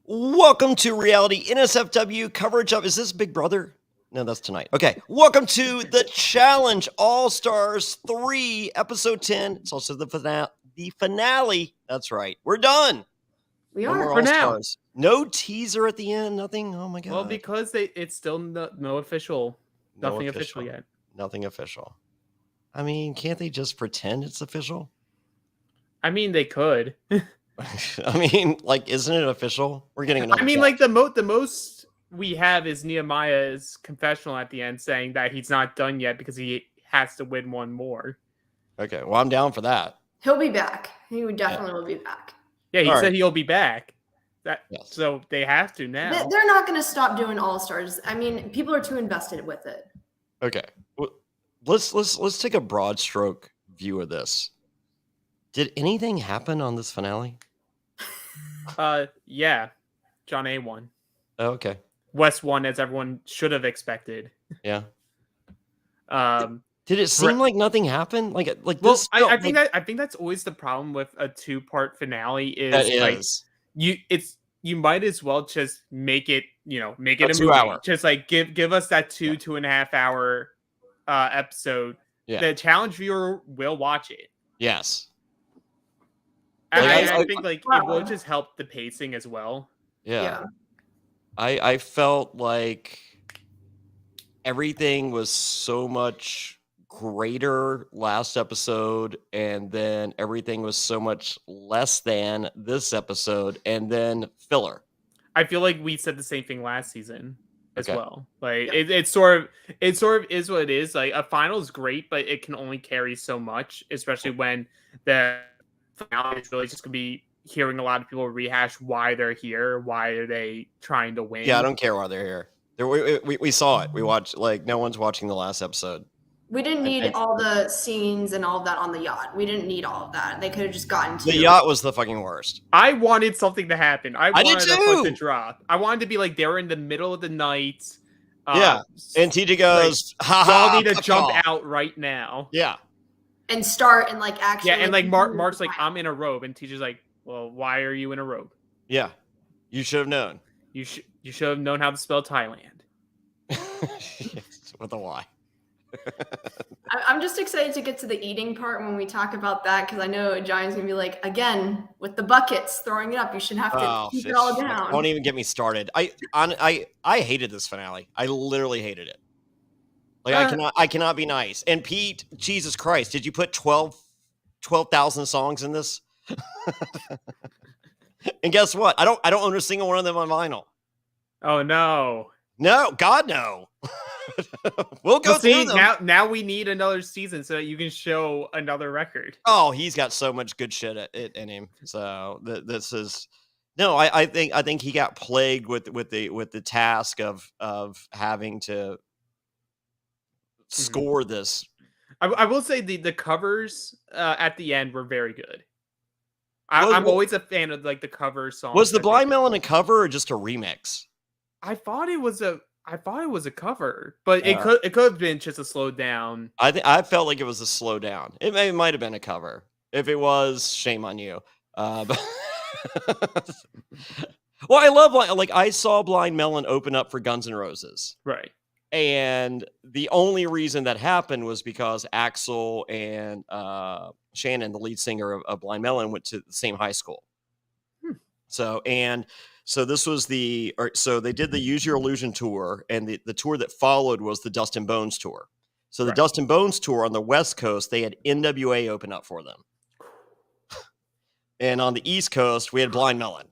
Welcome to reality NSFW coverage of, is this Big Brother? No, that's tonight. Okay, welcome to the Challenge All-Stars 3, episode 10. It's also the finale. That's right. We're done. We No are more for now. All-Stars. No teaser at the end, nothing. Oh my god. Well, because it's still no official, nothing official yet. Nothing official. I mean, can't they just pretend it's official? I mean, they could. I mean, like, isn't it official? We're getting another. I mean, like the most we have is Nehemiah's confessional at the end saying that he's not done yet because he has to win one more. Okay, well, I'm down for that. He'll be back. He would definitely will be back. Yeah, he said he'll be back. Yes. So they have to now. They're not going to stop doing All-Stars. I mean, people are too invested with it. Okay, well, let's take a broad stroke view of this. Did anything happen on this finale? Yeah, John A won. Oh, okay. West won, as everyone should have expected. Yeah. Did it seem like nothing happened? Like well, this? I think that's always the problem with a two-part finale is you might as well just make it a movie. 2 hour. Just like give us that 2.5 hour episode. Yeah. The challenge viewer will watch it. Yes. I think it will just help the pacing as well. Yeah. I felt like everything was so much greater last episode, and then everything was so much less than this episode, and then filler. I feel like we said the same thing last season as well. Like it sort of is what it is. Like a final is great, but it can only carry so much, especially when the finale is really just gonna be hearing a lot of people rehash why they're here, why are they trying to win. Yeah, I don't care why they're here. We saw it. We watched, like, no one's watching the last episode. We didn't need all the scenes and all of that on the yacht. We didn't need all of that. They could have just gotten to the yacht was the fucking worst. I wanted something to happen. I wanted did the too. foot to drop. I wanted to be like they were in the middle of the night. Yeah, and TJ goes, like, y'all need to jump out right now. Yeah, and start and like actually. Yeah, and like Mark's like, I'm in a robe, and TJ's like, well, why are you in a robe? Yeah, you should have known. You should have known how to spell Thailand. Yes, with a Y. I'm just excited to get to the eating part when we talk about that, because I know Johnny's gonna be like, again with the buckets throwing it up. You should have to keep it all down. Don't even get me started. I hated this finale. I literally hated it. Like I cannot be nice. And Pete, Jesus Christ, did you put 12,000 songs in this? And guess what? I don't own a single one of them on vinyl. Oh no. No, God no. We'll go through them. Now we need another season so that you can show another record. Oh, he's got so much good shit in him. So this is no. I think he got plagued with the task of having to score this. I will say the covers at the end were very good. I'm always a fan of like the cover songs. Was the Blind Melon a cover or just a remix? I thought it was a cover, but it could have been just a slowed down. I felt like it was a slow down. It might have been a cover. If it was, shame on you. But well, I love like I saw Blind Melon open up for Guns N' Roses, right? And the only reason that happened was because Axel and Shannon, the lead singer of Blind Melon, went to the same high school. So this was so they did the Use Your Illusion tour, and the tour that followed was the Dust and Bones tour. So the Dust and Bones tour on the West Coast, they had NWA open up for them. And on the East Coast, we had Blind Melon.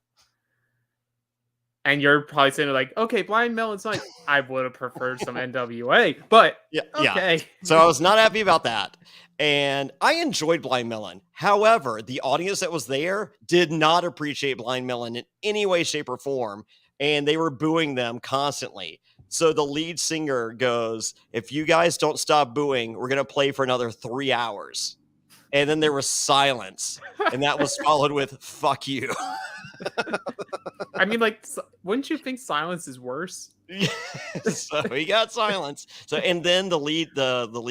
And you're probably saying like, okay, Blind Melon's like, I would have preferred some NWA, but okay. Yeah. So I was not happy about that. And I enjoyed Blind Melon. However, the audience that was there did not appreciate Blind Melon in any way, shape, or form. And they were booing them constantly. So the lead singer goes, if you guys don't stop booing, we're going to play for another 3 hours. And then there was silence. And that was followed with, fuck you. I mean, like, wouldn't you think silence is worse? So he got silence. So, and then the lead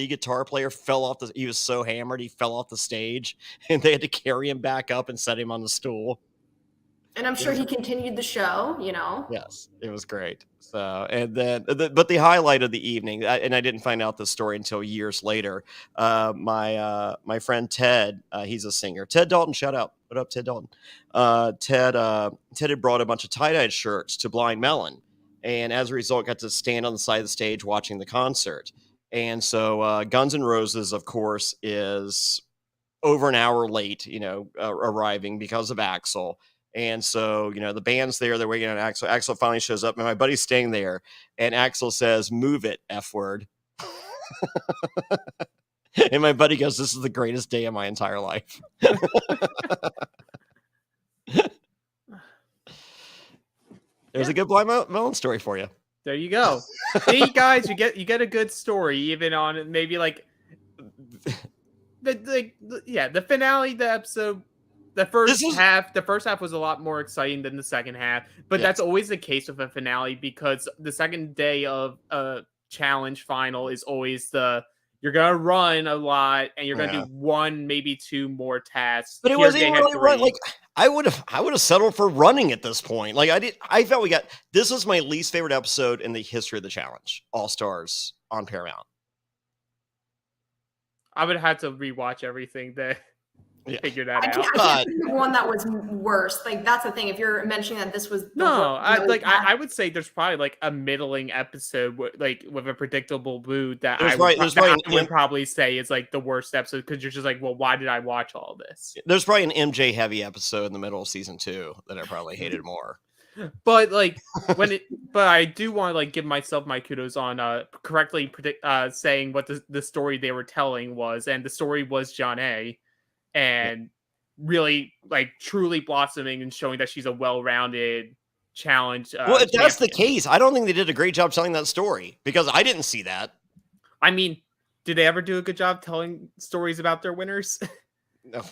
guitar player fell off he was so hammered he fell off the stage, and they had to carry him back up and set him on the stool. And I'm sure he continued the show, you know. Yes, it was great. So, and then, but the highlight of the evening, and I didn't find out this story until years later. My friend Ted, he's a singer. Ted Dalton, shout out. What up, Ted Dalton? Ted had brought a bunch of tie-dyed shirts to Blind Melon, and as a result, got to stand on the side of the stage watching the concert. And so, Guns N' Roses, of course, is over an hour late, arriving because of Axl. And so, the band's there, they're waiting on Axl. Axl finally shows up, and my buddy's staying there. And Axl says, "Move it, F word." And my buddy goes, "This is the greatest day of my entire life." There's a good Blind Melon story for you. There you go. See, guys, you get a good story, even on maybe like the finale, the episode. The first half was a lot more exciting than the second half, but that's always the case with a finale because the second day of a challenge final is always you're gonna run a lot and you're gonna do one, maybe two more tasks. But it wasn't really run. Like I would have settled for running at this point. Like I felt this was my least favorite episode in the history of the challenge, All Stars on Paramount. I would have to rewatch everything to figure that out. I can't think of one that was worse. Like that's the thing. If you're mentioning that this was I would say there's probably like a middling episode with a predictable mood that I would probably say is like the worst episode because you're just like, well, why did I watch all this? There's probably an MJ heavy episode in the middle of season 2 that I probably hated more. But but I do want to give myself my kudos on correctly saying what the story they were telling was, and the story was Jonny, and really truly blossoming and showing that she's a well-rounded challenge. Well, if that's the case, I don't think they did a great job telling that story because I didn't see that. I mean, did they ever do a good job telling stories about their winners?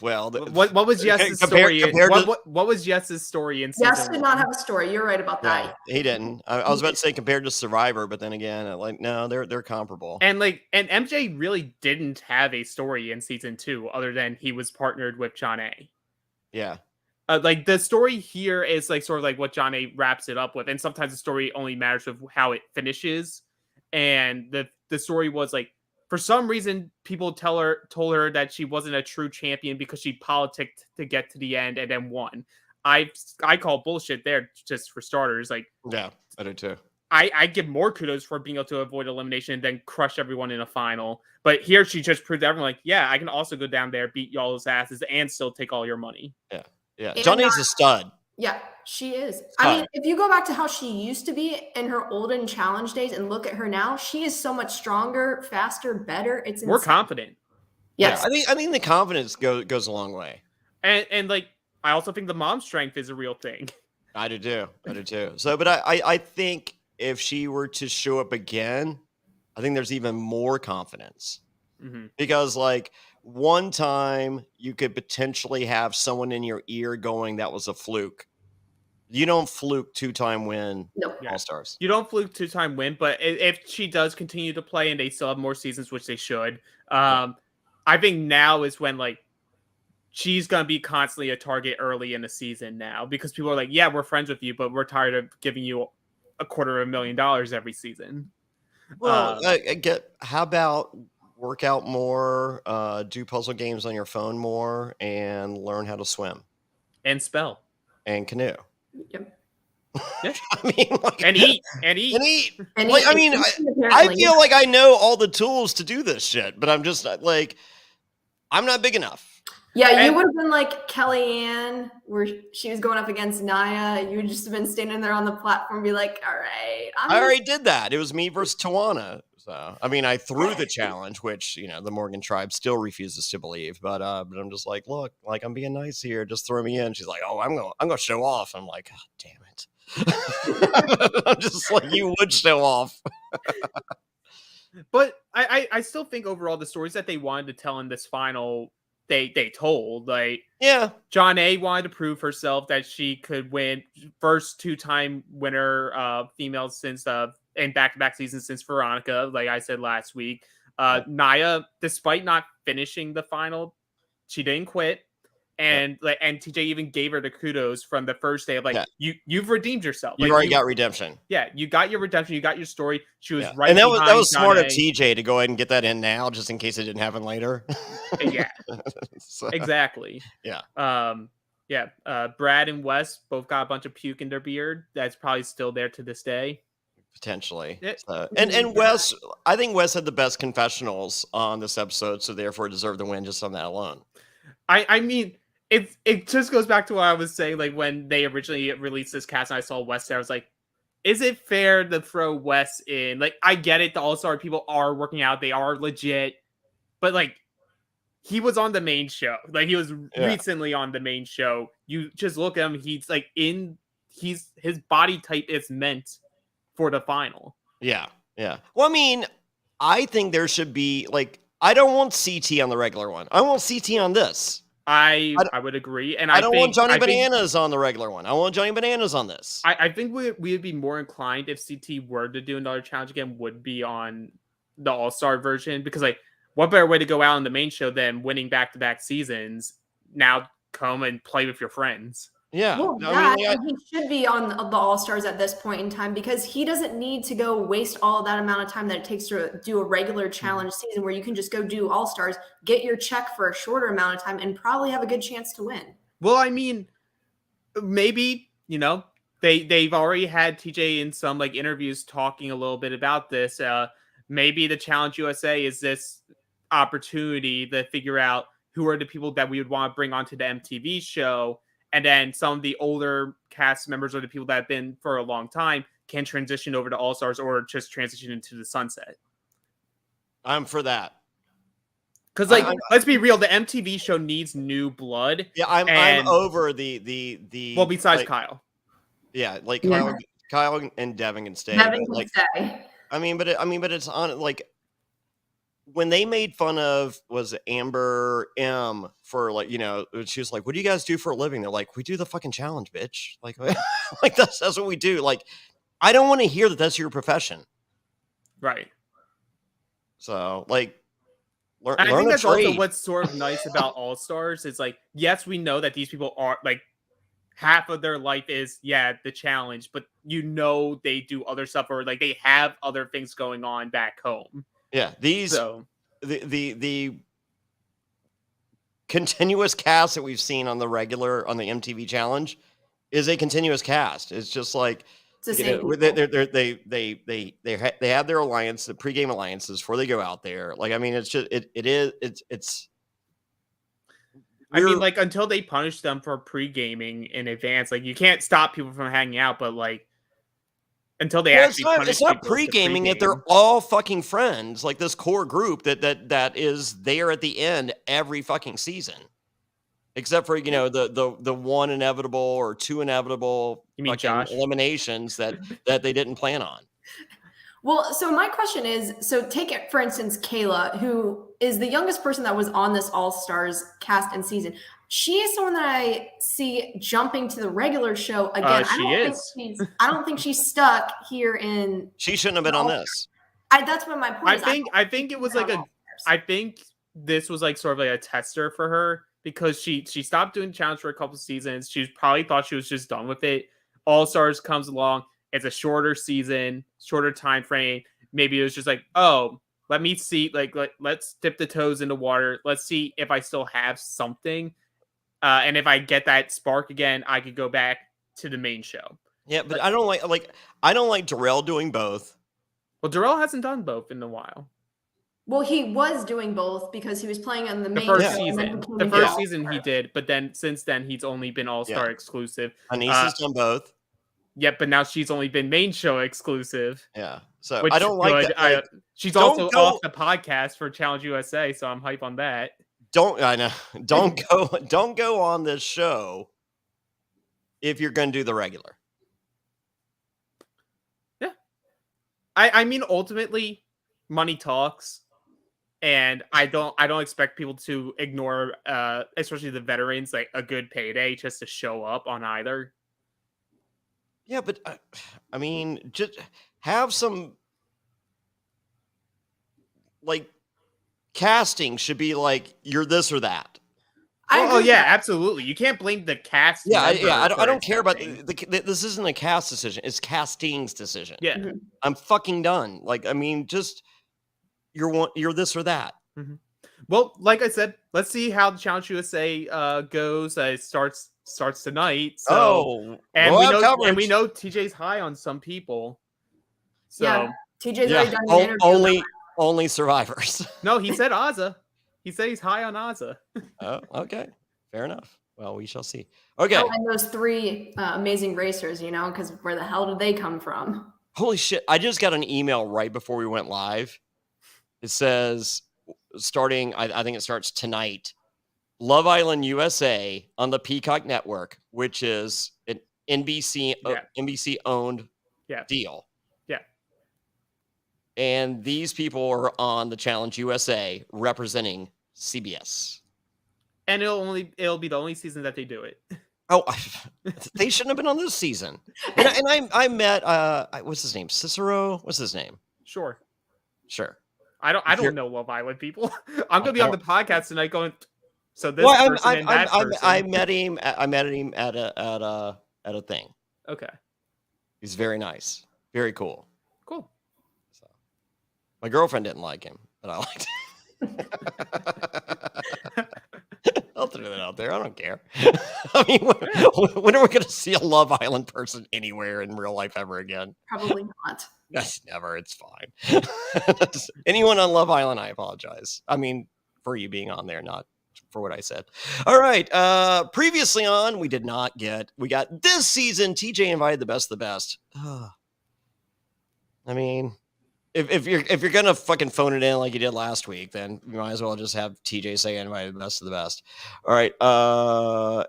Well, what was Yes's story? What was Yes's story in season 1? Yes did not have a story. You're right about that. Yeah, he didn't. I was about to say compared to Survivor, but then again, no, they're comparable. And MJ really didn't have a story in season 2 other than he was partnered with Jonny. Yeah. The story here is sort of what Jonny wraps it up with, and sometimes the story only matters with how it finishes. And the story was for some reason, people told her that she wasn't a true champion because she politicked to get to the end and then won. I call bullshit there, just for starters. Yeah, I do too. I give more kudos for being able to avoid elimination and then crush everyone in a final. But here she just proved to everyone I can also go down there, beat y'all's asses, and still take all your money. Yeah. Jonny's a stud. Yeah, she is. I mean, if you go back to how she used to be in her olden challenge days and look at her now, she is so much stronger, faster, better. It's more confident. Yes. Yeah, I think the confidence goes a long way. And I also think the mom strength is a real thing. I do too. So, but I think if she were to show up again, I think there's even more confidence. Mm-hmm. Because one time you could potentially have someone in your ear going, that was a fluke. You don't fluke 2-time win All Stars. You don't fluke 2-time win, but if she does continue to play and they still have more seasons, which they should, I think now is when she's going to be constantly a target early in the season now because people are yeah, we're friends with you, but we're tired of giving you $250,000 every season. Well, how about work out more, do puzzle games on your phone more, and learn how to swim. And spell. And canoe. Yep. Yeah. I mean, and eat. I feel like I know all the tools to do this shit, but I'm just I'm not big enough. Yeah, you would have been like Kellyanne, where she was going up against Naya. You would just have been standing there on the platform and be like, all right. I already did that. It was me versus Tawana. So, I mean, I threw the challenge, which, the Morgan tribe still refuses to believe. But I'm just look, I'm being nice here. Just throw me in. She's like, oh, I'm going to show off. I'm like, God damn it. I'm just you would show off. But I still think overall the stories that they wanted to tell in this final, they told. Jonny wanted to prove herself that she could win, first 2-time winner female since in back-to-back seasons since Veronica, like I said last week. Naya, despite not finishing the final, she didn't quit, And and TJ even gave her the kudos from the first day of you've redeemed yourself. You already got redemption. Yeah, you got your redemption. You got your story. She was right. And that was smart of Jonny. TJ to go ahead and get that in now, just in case it didn't happen later. Yeah, exactly. Yeah. Brad and Wes both got a bunch of puke in their beard. That's probably still there to this day. Potentially. And Wes, I think Wes had the best confessionals on this episode, so therefore deserved the win just on that alone. I mean, it just goes back to what I was saying, like when they originally released this cast and I saw Wes there, I was like, is it fair to throw Wes in? Like, I get it, the All-Star people are working out, they are legit, but like, he was on the main show. Like, he was recently on the main show. You just look at him, he's like his body type is meant for the final. Yeah. Well, I mean, I think there should be I don't want CT on the regular one. I want CT on this. I would agree, and I don't want Johnny Bananas on the regular one. I want Johnny Bananas on this. I think we would be more inclined if CT were to do another challenge again, would be on the All-Star version, because what better way to go out on the main show than winning back-to-back seasons? Now come and play with your friends. Yeah, well, he should be on the All-Stars at this point in time, because he doesn't need to go waste all that amount of time that it takes to do a regular challenge season where you can just go do All-Stars, get your check for a shorter amount of time, and probably have a good chance to win. Well, I mean, maybe, they've already had TJ in some interviews talking a little bit about this. Maybe the Challenge USA is this opportunity to figure out who are the people that we would want to bring onto the MTV show. And then some of the older cast members or the people that have been for a long time can transition over to All-Stars or just transition into the sunset. I'm for that. Because, let's be real, the MTV show needs new blood. Yeah, I'm over the well, besides Kyle. Yeah, Kyle and Devin can stay. Devin can stay. I mean, but it's on when they made fun of Amber M for she was like, what do you guys do for a living? They're like, we do the fucking challenge, bitch. That's what we do. I don't want to hear that that's your profession. Right. So I think that's also what's sort of nice about All-Stars is yes, we know that these people are half of their life is the challenge, but they do other stuff or they have other things going on back home. Yeah, the continuous cast that we've seen on the MTV Challenge is a continuous cast. It's just they have their alliance, the pregame alliances before they go out there. It's just it's. I mean, until they punish them for pre-gaming in advance, you can't stop people from hanging out, but until they actually punish it's not pre-gaming if they're all fucking friends, this core group that is there at the end every fucking season, except for the one inevitable or two inevitable eliminations that they didn't plan on. Well, so my question is, take it, for instance, Kayla, who is the youngest person that was on this All-Stars cast and season. She is someone that I see jumping to the regular show again. I don't think she's stuck here in. She shouldn't have been on this. That's what my point is. I think it was I think this was sort of a tester for her, because she stopped doing challenge for a couple seasons. She probably thought she was just done with it. All-Stars comes along. It's a shorter season, shorter time frame. Maybe it was just let me see, let's dip the toes in the water. Let's see if I still have something. And if I get that spark again, I could go back to the main show. Yeah, but I don't like Darrell doing both. Well, Darrell hasn't done both in a while. Well, he was doing both because he was playing on the main first show. Season. The first season he did, but then since then he's only been All-Star exclusive. Anissa's done both. Yep, but now she's only been main show exclusive. Yeah, so I don't like that. She's also off the podcast for Challenge USA, so I'm hype on that. Don't go on this show if you're going to do the regular. Yeah, I mean, ultimately, money talks, and I don't expect people to ignore, especially the veterans, a good payday just to show up on either. Yeah, but I mean, just have some casting should be you're this or that. Absolutely. You can't blame the cast. I don't care about this. Isn't a cast decision. It's casting's decision. Yeah, I'm fucking done. Like, I mean, just you're this or that. Mm-hmm. Well, like I said, let's see how the Challenge USA goes. It starts tonight. So, and we know TJ's high on some people. So TJ's already done an interview. Only survivors. No, he said Azza. He said he's high on Azza. Oh, okay. Fair enough. Well, we shall see. Okay. Oh, and those 3 amazing racers, because where the hell did they come from? Holy shit. I just got an email right before we went live. It says, starting, I think it starts tonight, Love Island USA on the Peacock Network, which is an NBC owned deal. Yeah. And these people are on the Challenge USA representing CBS. And it'll be the only season that they do it. Oh, they shouldn't have been on this season. And I met what's his name? Cicero? What's his name? Sure. I don't know Love Island people. I'm gonna be on the podcast tonight going. So this person and that person. I met him at a thing. Okay. He's very nice, very cool. Cool. So, my girlfriend didn't like him, but I liked him. I'll throw that out there. I don't care. I mean, when are we going to see a Love Island person anywhere in real life ever again? Probably not. That's never. It's fine. Anyone on Love Island, I apologize. I mean, for you being on there, not for what I said. All right. Previously on, we got this season. TJ invited the best of the best. I mean, if you're gonna fucking phone it in like you did last week, then you might as well just have TJ say invited the best of the best. All right.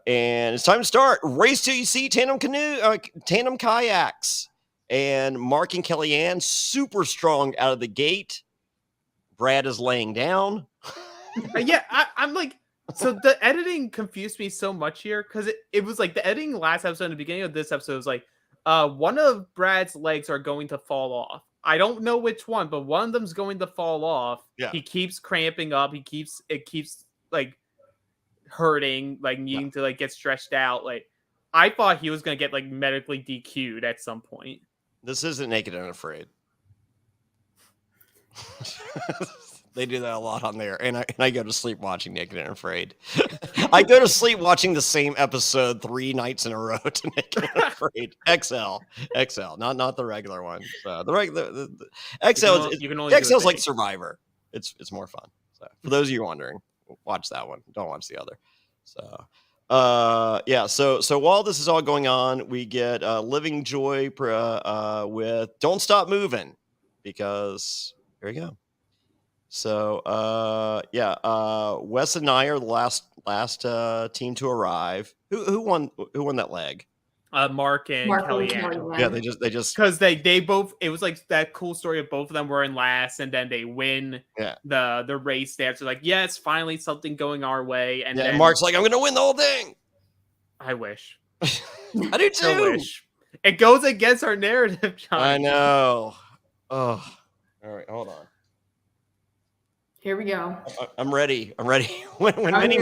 And it's time to start. Race to UC tandem kayaks. And Mark and Kellyanne, super strong out of the gate. Brad is laying down. I'm like, so the editing confused me so much here because it was like the editing last episode and the beginning of this episode was like, one of Brad's legs are going to fall off. I don't know which one, but one of them's going to fall off. Yeah. He keeps cramping up. It keeps like hurting, like needing to like get stretched out. Like I thought he was going to get like medically DQ'd at some point. This isn't Naked and Afraid. They do that a lot on there, and I go to sleep watching Naked and Afraid. I go to sleep watching the same episode 3 nights in a row to Naked and Afraid. XL, not the regular one. So the regular the XL is like Survivor. It's more fun. So for those of you wondering, watch that one. Don't watch the other. So. So while this is all going on, we get Living Joy with Don't Stop Moving, because here we go. So Wes and I are the last team to arrive. Who won that leg? Mark and Kellyanne. Yeah, they just because they both, it was like that cool story of both of them were in last and then they win the race there. So like, yes, finally something going our way. And then Mark's like, I'm gonna win the whole thing. I wish. I do too. I wish. It goes against our narrative, John. I know. Oh, all right, hold on. Here we go. I'm ready. When Mini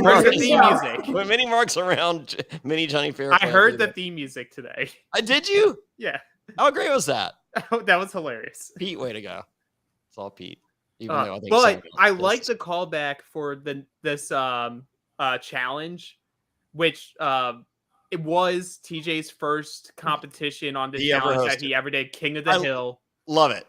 Mark's around, Mini Johnny Fairplay. I heard the theme music today. Did you? Yeah. How great was that? That was hilarious. Pete, way to go. It's all Pete. I like the callback for this challenge, which it was TJ's first competition on the challenge that he ever did, King of the Hill. Love it.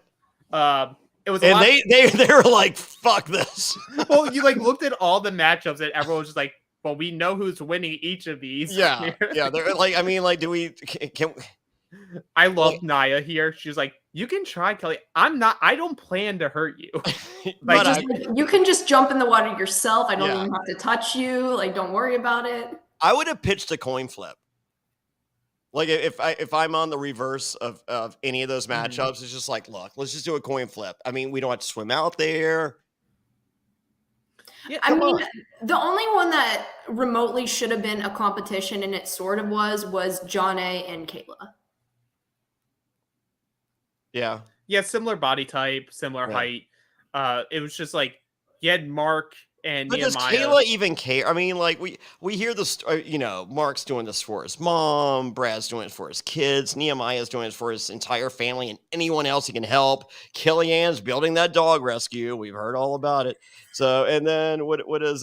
It was they were like, fuck this. Well, you like looked at all the matchups and everyone was just like, well, we know who's winning each of these. Yeah. They're like, I mean, like, can I love Naya here. She was like, you can try, Kelly. I don't plan to hurt you. You can just jump in the water yourself. I don't even have to touch you. Like, don't worry about it. I would have pitched a coin flip. Like if I'm on the reverse of any of those matchups, it's just like, look, let's just do a coin flip. I mean, we don't have to swim out there. Yeah, I mean, the only one that remotely should have been a competition, and it sort of was Jonny and Kayla. Yeah, similar body type, similar height. It was just like you had Mark and But does Nehemiah. Kayla even care? I mean, like we hear this, Mark's doing this for his mom, Brad's doing it for his kids, Nehemiah's doing it for his entire family and anyone else he can help. Kellyanne's building that dog rescue. We've heard all about it. So, and then what does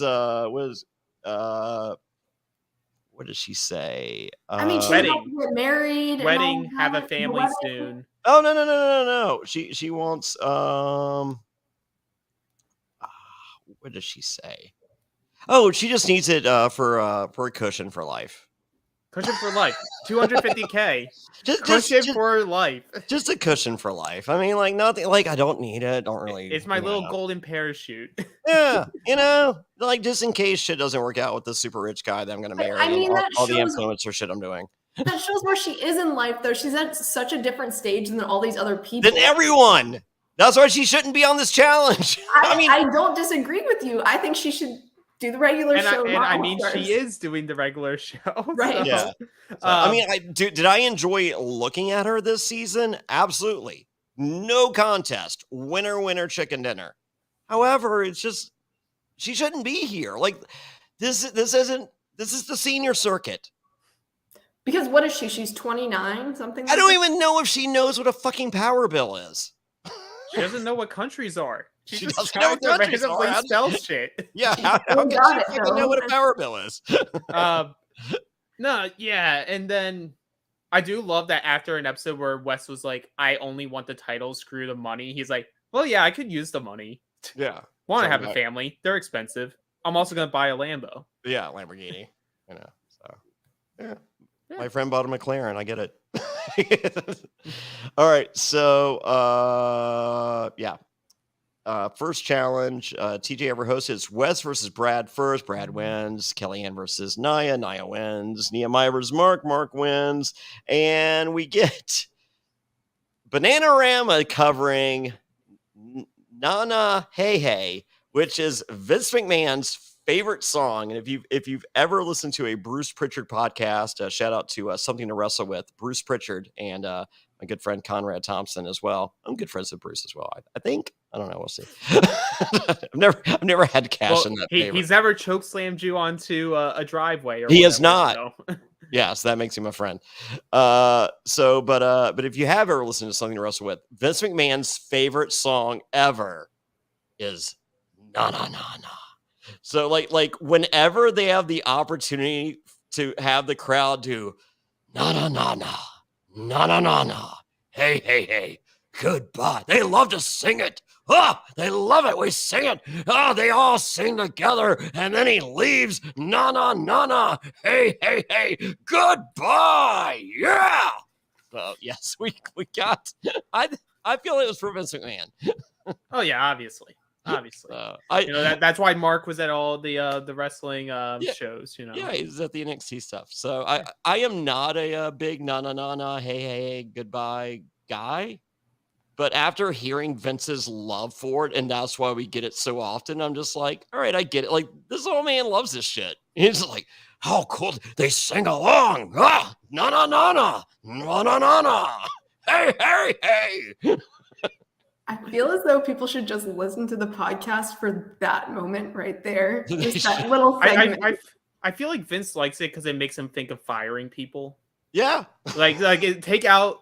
she say? I mean, she Wedding. wants to get married. Wedding, and all have a that. family The soon. Oh no. She wants what does she say? Oh, she just needs it for a cushion for life. Cushion for life. 250K. Just for life. Just a cushion for life. I mean, like nothing. Like I don't need it. Don't really. It's my little golden parachute. Yeah, like just in case shit doesn't work out with the super rich guy that I'm going to marry. I mean, and that all the shows- influencer shit I'm doing. That shows where she is in life, though. She's at such a different stage than all these other people. Than everyone. That's why she shouldn't be on this challenge. I don't disagree with you. I think she should do the regular show. And I mean, she is doing the regular show. Right. So, Yeah. So, I mean, did I enjoy looking at her this season? Absolutely. No contest. Winner, chicken dinner. However, it's just she shouldn't be here. Like this is the senior circuit. Because what is she? She's 29, something. I don't even know if she knows what a fucking power bill is. She doesn't know what countries are. She just doesn't know tries what to countries randomly are. spell shit. Yeah, how can she fucking know what a power bill is? No, yeah, and then I do love that after an episode where Wes was like, "I only want the title, screw the money." He's like, "Well, yeah, I could use the money. Yeah, Want to have a family? They're expensive. I'm also gonna buy a Lambo." Yeah, Lamborghini. So yeah. My friend bought a McLaren. I get it. All right. So, yeah. First challenge. TJ ever hosted. It's Wes versus Brad first. Brad wins. Kellyanne versus Nia. Nia wins. Nehemiah versus Mark. Mark wins. And we get Bananarama covering Nana Hey Hey, which is Vince McMahon's favorite song. And if you've ever listened to a Bruce Pritchard podcast, shout out to Something to Wrestle With, Bruce Pritchard, and my good friend Conrad Thompson as well. I'm good friends with Bruce as well. I think. I don't know. We'll see. I've never had cash in that. He's never chokeslammed you onto a driveway. He has not. So. Yeah, so that makes him a friend. But if you have ever listened to Something to Wrestle With, Vince McMahon's favorite song ever is Na Na Na Na. So like whenever they have the opportunity to have the crowd do na na na na na na na na hey hey hey goodbye, they love to sing it. They love it. We sing it. They all sing together, and then he leaves. Na na na na hey hey hey goodbye. Yeah. So yes, we got. I feel it was for Vince McMahon. Oh yeah, obviously. That's why Mark was at all the wrestling shows. Yeah, he's at the NXT stuff. So I am not a big na na na na hey hey goodbye guy, but after hearing Vince's love for it, and that's why we get it so often, I'm just like, all right, I get it. Like this old man loves this shit. He's like, how cool they sing along. Na na na na na na na na hey hey hey. I feel as though people should just listen to the podcast for that moment right there. Just that little segment. I feel like Vince likes it because it makes him think of firing people. Yeah. Like take out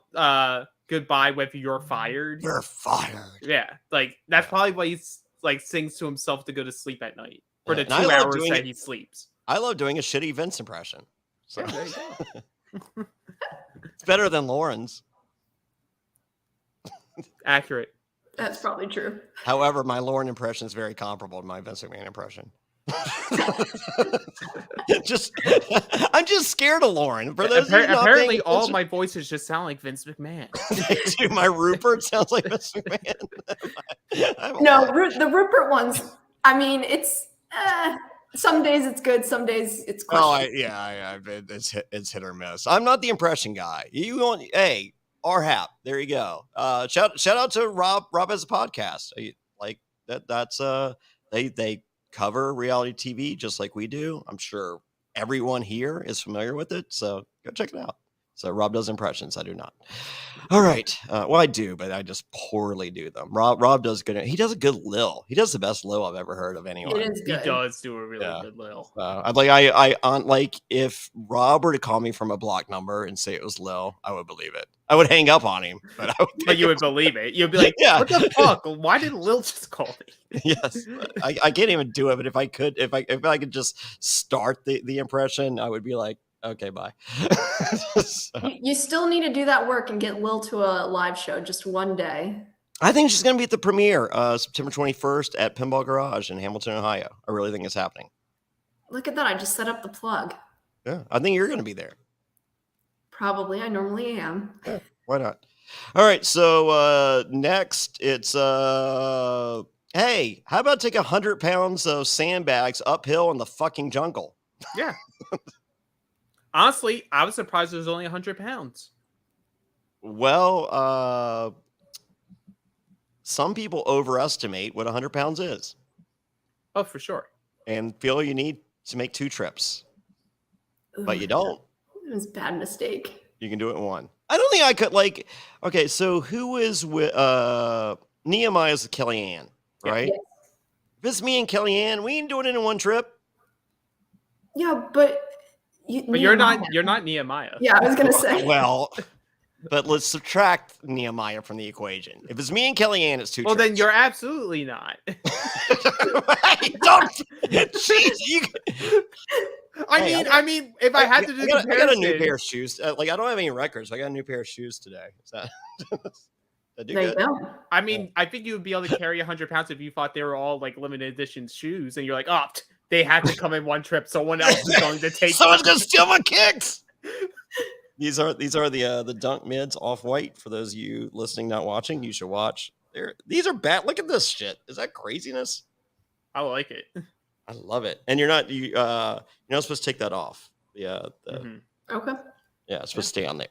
goodbye with "you're fired." You're fired. Yeah. Like that's probably why he's like sings to himself to go to sleep at night for the 2 hours that he sleeps. I love doing a shitty Vince impression. So. Yeah, there you go. It's better than Lauren's. Accurate. That's probably true. However, my Lauren impression is very comparable to my Vince McMahon impression. I'm just scared of Lauren. For those apparently, all my voices just sound like Vince McMahon. Dude, my Rupert sounds like Vince McMahon. No, the Rupert ones. I mean, it's some days it's good, some days it's questionable. It's hit or miss. I'm not the impression guy. You want RHAP. There you go. Shout out to Rob as a podcast. Like that's they cover reality TV just like we do. I'm sure everyone here is familiar with it, so go check it out. So Rob does impressions. I do not. All right. Well, I do, but I just poorly do them. Rob does good. He does a good Lil. He does the best Lil I've ever heard of anyone. It is He good. does do a really good Lil. I'd like if Rob were to call me from a block number and say it was Lil, I would believe it. I would hang up on him, but you would believe it. You'd be like, what the fuck? Why did Lil just call me? Yes, I can't even do it. But if I could just start the impression, I would be like, okay, bye. So, you still need to do that work and get Lil to a live show just one day. I think she's going to be at the premiere September 21st at Pinball Garage in Hamilton, Ohio. I really think it's happening. Look at that. I just set up the plug. Yeah, I think you're going to be there. Probably. I normally am. Yeah, why not? All right. So next it's hey, how about take 100 pounds of sandbags uphill in the fucking jungle? Yeah. Honestly, I was surprised it was only 100 pounds. Well, some people overestimate what 100 pounds is. Oh, for sure. And feel you need to make 2 trips. Ooh, But you don't. It was a bad mistake. You can do it in 1. I don't think I could, like, okay, so who is with Nehemiah's Kellyanne, right? Yes. If it's me and Kellyanne, we ain't doing it in 1 trip. Yeah, but you're not Nehemiah. Yeah, I was gonna say. Well, but let's subtract Nehemiah from the equation. If it's me and Kellyanne, it's 2 Well, trips. then you're absolutely not. Don't. Jeez, I mean, if I had to do I got a new pair of shoes. Like, I don't have any records. I got a new pair of shoes today. Is that? That do There good? you go. I mean, I think you would be able to carry 100 pounds if you thought they were all like limited edition shoes, and you're like, oh, they had to come in 1 trip. Someone else is going to take. Someone's gonna steal my kicks. These are the Dunk Mids off-white. For those of you listening, not watching, you should watch. These are bad. Look at this shit. Is that craziness? I like it. I love it. And you're not supposed to take that off. Yeah. Okay. Yeah, it's supposed to stay on there.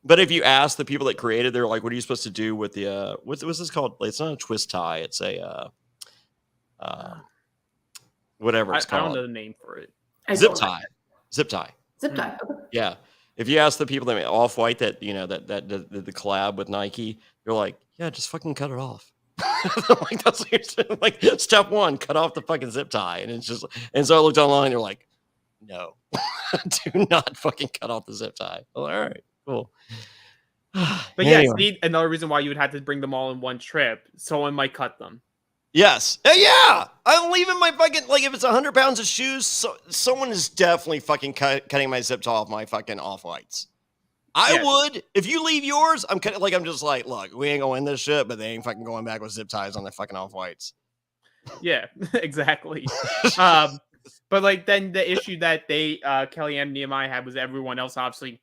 But if you ask the people that created, they're like, "What are you supposed to do with the what's this called? It's not a twist tie. It's a whatever it's called. I don't know the name for it. Zip tie. Zip tie. Zip tie. Okay. Yeah. If you ask the people that made Off-White that that the collab with Nike, they're like, yeah, just fucking cut it off. Like, that's what you're saying. Like, step 1, cut off the fucking zip tie. And so I looked online, they're like, no, do not fucking cut off the zip tie. Well, all right, cool. But anyway. yes, another reason why you would have to bring them all in 1 trip, someone might cut them. Yes. Yeah. I'm leaving my fucking, like, if it's 100 pounds of shoes, someone is definitely fucking cutting my zip tie off my fucking Off-Whites. I would. If you leave yours, I'm just like, look, we ain't gonna win this shit, but they ain't fucking going back with zip ties on their fucking Off-Whites. Yeah, exactly. But like then the issue that they Kellyanne and Nehemiah had was everyone else obviously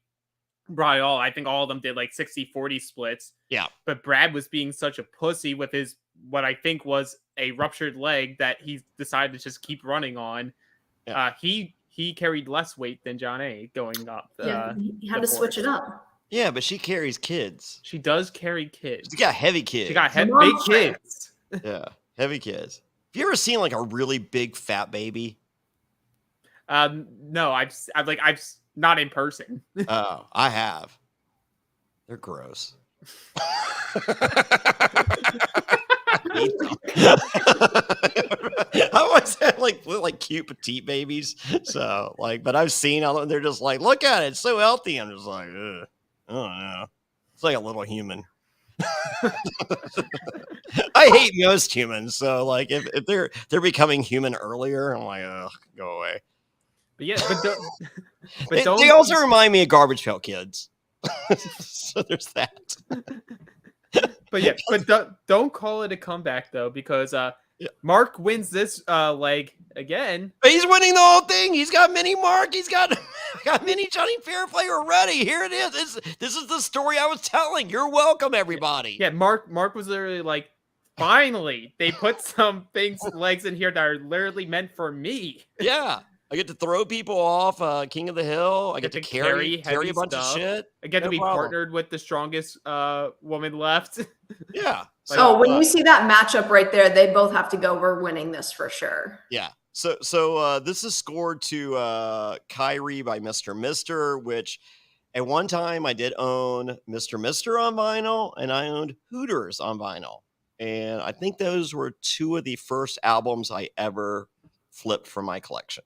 brought it all. I think all of them did like 60-40 splits. Yeah. But Brad was being such a pussy with his what I think was a ruptured leg that he decided to just keep running on. Yeah. He carried less weight than Jonny going up. Yeah, he had to switch it up. Yeah, but she carries kids. She does carry kids. She got heavy kids. She got big kids. Yeah, heavy kids. Have you ever seen like a really big fat baby? No, I've not in person. Oh, I have. They're gross. I always had like cute petite babies. So but I've seen all they're just like, look at it, it's so healthy. I'm just like, ugh, I don't know. It's like a little human. I hate most humans. So like if they're becoming human earlier, I'm like, ugh, go away. But yeah, they also remind me of Garbage Pail Kids. So there's that. But yeah, don't call it a comeback though, because Mark wins this leg again. He's winning the whole thing. He's got mini Mark. He's got mini Jonny Fairplay already. Here it is. This is the story I was telling. You're welcome, everybody. Yeah, Mark was literally like, finally, they put some legs in here that are literally meant for me. Yeah. I get to throw people off King of the Hill. I get to carry a bunch of shit. I get to be partnered with the strongest woman left. Yeah. So when you see that matchup right there, they both have to go, we're winning this for sure. Yeah. So this is scored to Kyrie by Mr. Mister, which At one time, I did own Mr. Mister on vinyl, and I owned Hooters on vinyl. And I think those were two of the first albums I ever flipped from my collection.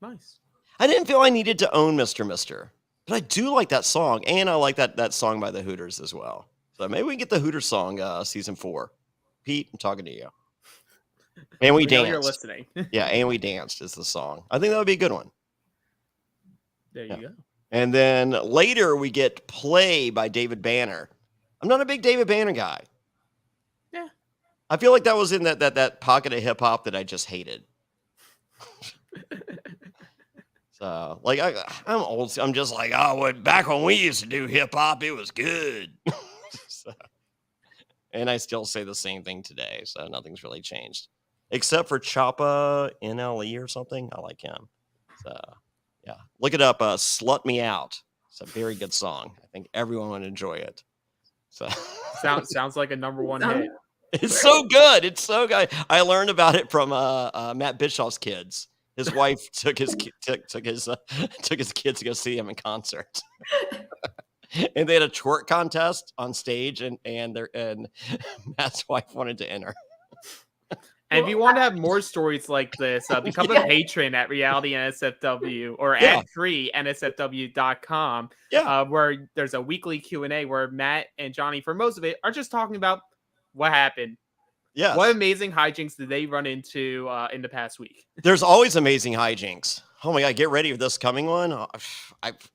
Nice. I didn't feel I needed to own Mr. Mister, but I do like that song, and I like that song by the Hooters as well. So maybe we can get the Hooters song season 4. Pete, I'm talking to you. And we danced. You're listening. Yeah, and we danced is the song. I think that would be a good one. There you go. And then later we get Play by David Banner. I'm not a big David Banner guy. Yeah. I feel like that was in that pocket of hip hop that I just hated. So, like, I'm old. I'm just like, back when we used to do hip hop, it was good. So, and I still say the same thing today. So nothing's really changed, except for Choppa NLE or something. I like him. So, yeah, look it up. Slut Me Out. It's a very good song. I think everyone would enjoy it. So sounds like a number one hit. It's so good. It's so good. I learned about it from Matt Bischoff's kids. His wife took his kids to go see him in concert, and they had a twerk contest on stage, and Matt's wife wanted to enter. And if you want to have more stories like this, become a patron at Reality NSFW or at freeNSFW.com, where there's a weekly Q&A where Matt and Jonny, for most of it, are just talking about what happened. Yeah. What amazing hijinks did they run into in the past week? There's always amazing hijinks. Oh my God, get ready for this coming one.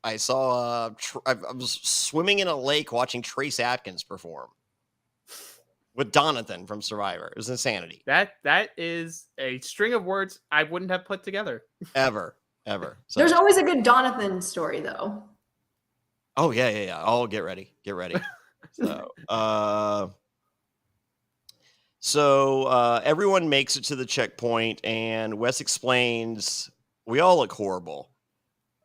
I saw, I was swimming in a lake watching Trace Adkins perform with Donathan from Survivor. It was insanity. That is a string of words I wouldn't have put together. Ever. So, there's always a good Donathan story, though. Oh, yeah. Oh, get ready. So everyone makes it to the checkpoint, and Wes explains, we all look horrible.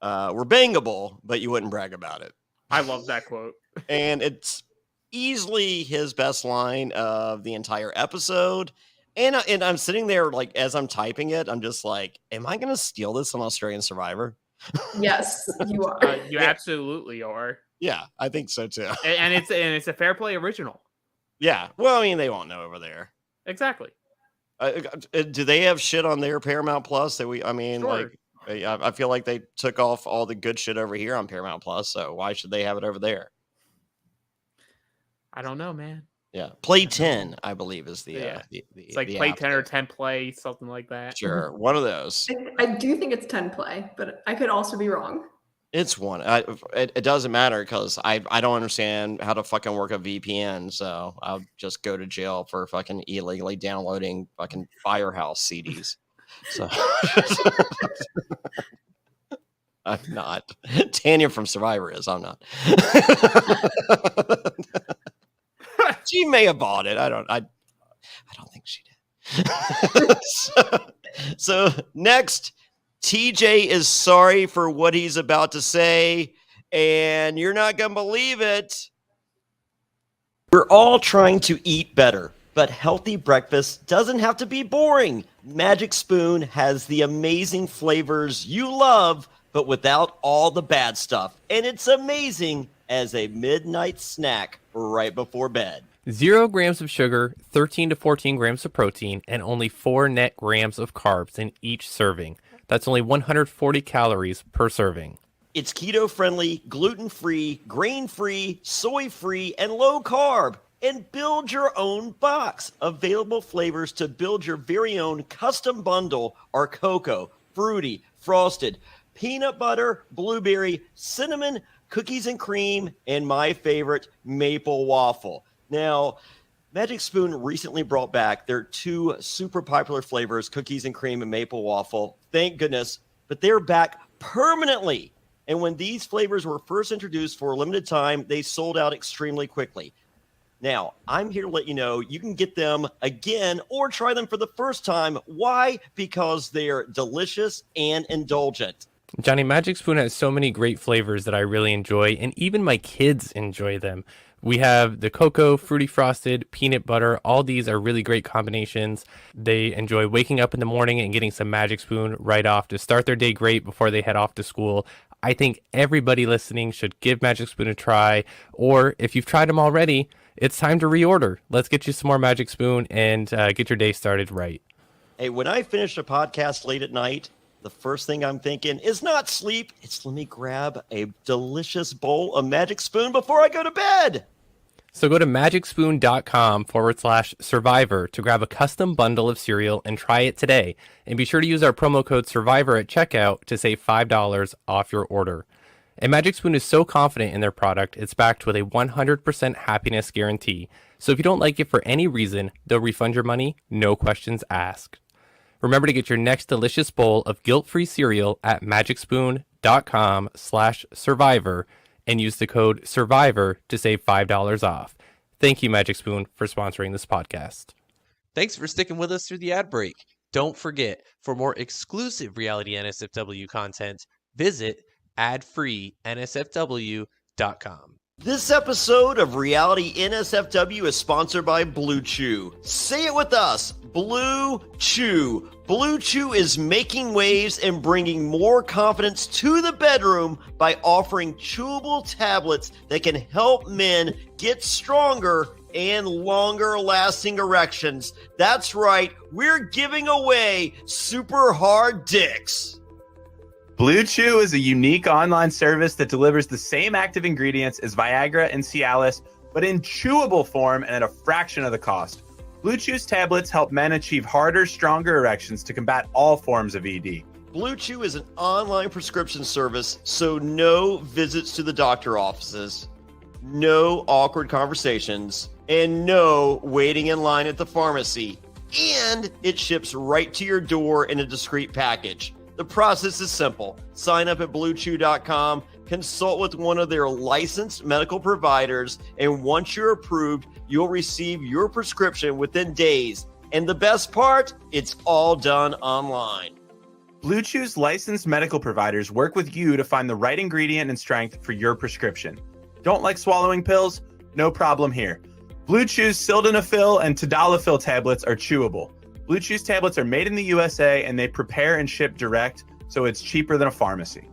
We're bangable, but you wouldn't brag about it. I love that quote. And it's easily his best line of the entire episode. And I'm sitting there, like, as I'm typing it, I'm just like, am I going to steal this on Australian Survivor? Yes, you are. You absolutely are. Yeah, I think so too. And it's a Fairplay original. Yeah. Well, I mean, they won't know over there. Exactly. Do they have shit on their Paramount Plus that Sure. I feel like they took off all the good shit over here on Paramount Plus. So why should they have it over there? I don't know, man. Yeah. Play 10, I believe, is the it's like Play 10 or 10 Play, something like that. Sure. One of those. I do think it's 10 Play, but I could also be wrong. It's one. It doesn't matter because I don't understand how to fucking work a VPN. So I'll just go to jail for fucking illegally downloading fucking Firehouse CDs. So I'm not. Tanya from Survivor is. I'm not. She may have bought it. I don't think she did. So next, TJ is sorry for what he's about to say, and you're not going to believe it. We're all trying to eat better, but healthy breakfast doesn't have to be boring. Magic Spoon has the amazing flavors you love, but without all the bad stuff. And it's amazing as a midnight snack right before bed. 0 grams of sugar, 13 to 14 grams of protein, and only 4 net grams of carbs in each serving. That's only 140 calories per serving. It's keto-friendly, gluten-free, grain-free, soy-free, and low-carb. And build your own box. Available flavors to build your very own custom bundle are cocoa, fruity, frosted, peanut butter, blueberry, cinnamon, cookies and cream, and my favorite, maple waffle. Now, Magic Spoon recently brought back their 2 super popular flavors, cookies and cream and maple waffle. Thank goodness. But they're back permanently. And when these flavors were first introduced for a limited time, they sold out extremely quickly. Now, I'm here to let you know you can get them again or try them for the first time. Why? Because they're delicious and indulgent. Jonny, Magic Spoon has so many great flavors that I really enjoy, and even my kids enjoy them. We have the cocoa, fruity frosted, peanut butter. All these are really great combinations. They enjoy waking up in the morning and getting some Magic Spoon right off to start their day great before they head off to school. I think everybody listening should give Magic Spoon a try. Or if you've tried them already, it's time to reorder. Let's get you some more Magic Spoon and get your day started right. Hey, when I finish a podcast late at night, the first thing I'm thinking is not sleep. It's let me grab a delicious bowl of Magic Spoon before I go to bed. So go to magicspoon.com/survivor to grab a custom bundle of cereal and try it today. And be sure to use our promo code survivor at checkout to save $5 off your order. And Magic Spoon is so confident in their product, it's backed with a 100% happiness guarantee. So if you don't like it for any reason, they'll refund your money, no questions asked. Remember to get your next delicious bowl of guilt-free cereal at magicspoon.com/survivor and use the code SURVIVOR to save $5 off. Thank you, Magic Spoon, for sponsoring this podcast. Thanks for sticking with us through the ad break. Don't forget, for more exclusive reality NSFW content, visit adfree.nsfw.com. This episode of Reality NSFW is sponsored by Blue Chew. Say it with us, Blue Chew. Blue Chew is making waves and bringing more confidence to the bedroom by offering chewable tablets that can help men get stronger and longer lasting erections. That's right, we're giving away super hard dicks. Blue Chew is a unique online service that delivers the same active ingredients as Viagra and Cialis, but in chewable form and at a fraction of the cost. Blue Chew's tablets help men achieve harder, stronger erections to combat all forms of ED. Blue Chew is an online prescription service, so no visits to the doctor offices, no awkward conversations, and no waiting in line at the pharmacy. And it ships right to your door in a discreet package. The process is simple. Sign up at BlueChew.com, consult with one of their licensed medical providers, and once you're approved, you'll receive your prescription within days. And the best part, it's all done online. Blue Chew's licensed medical providers work with you to find the right ingredient and strength for your prescription. Don't like swallowing pills? No problem here. Blue Chew's sildenafil and tadalafil tablets are chewable. Blue Chew's tablets are made in the USA and they prepare and ship direct, so it's cheaper than a pharmacy.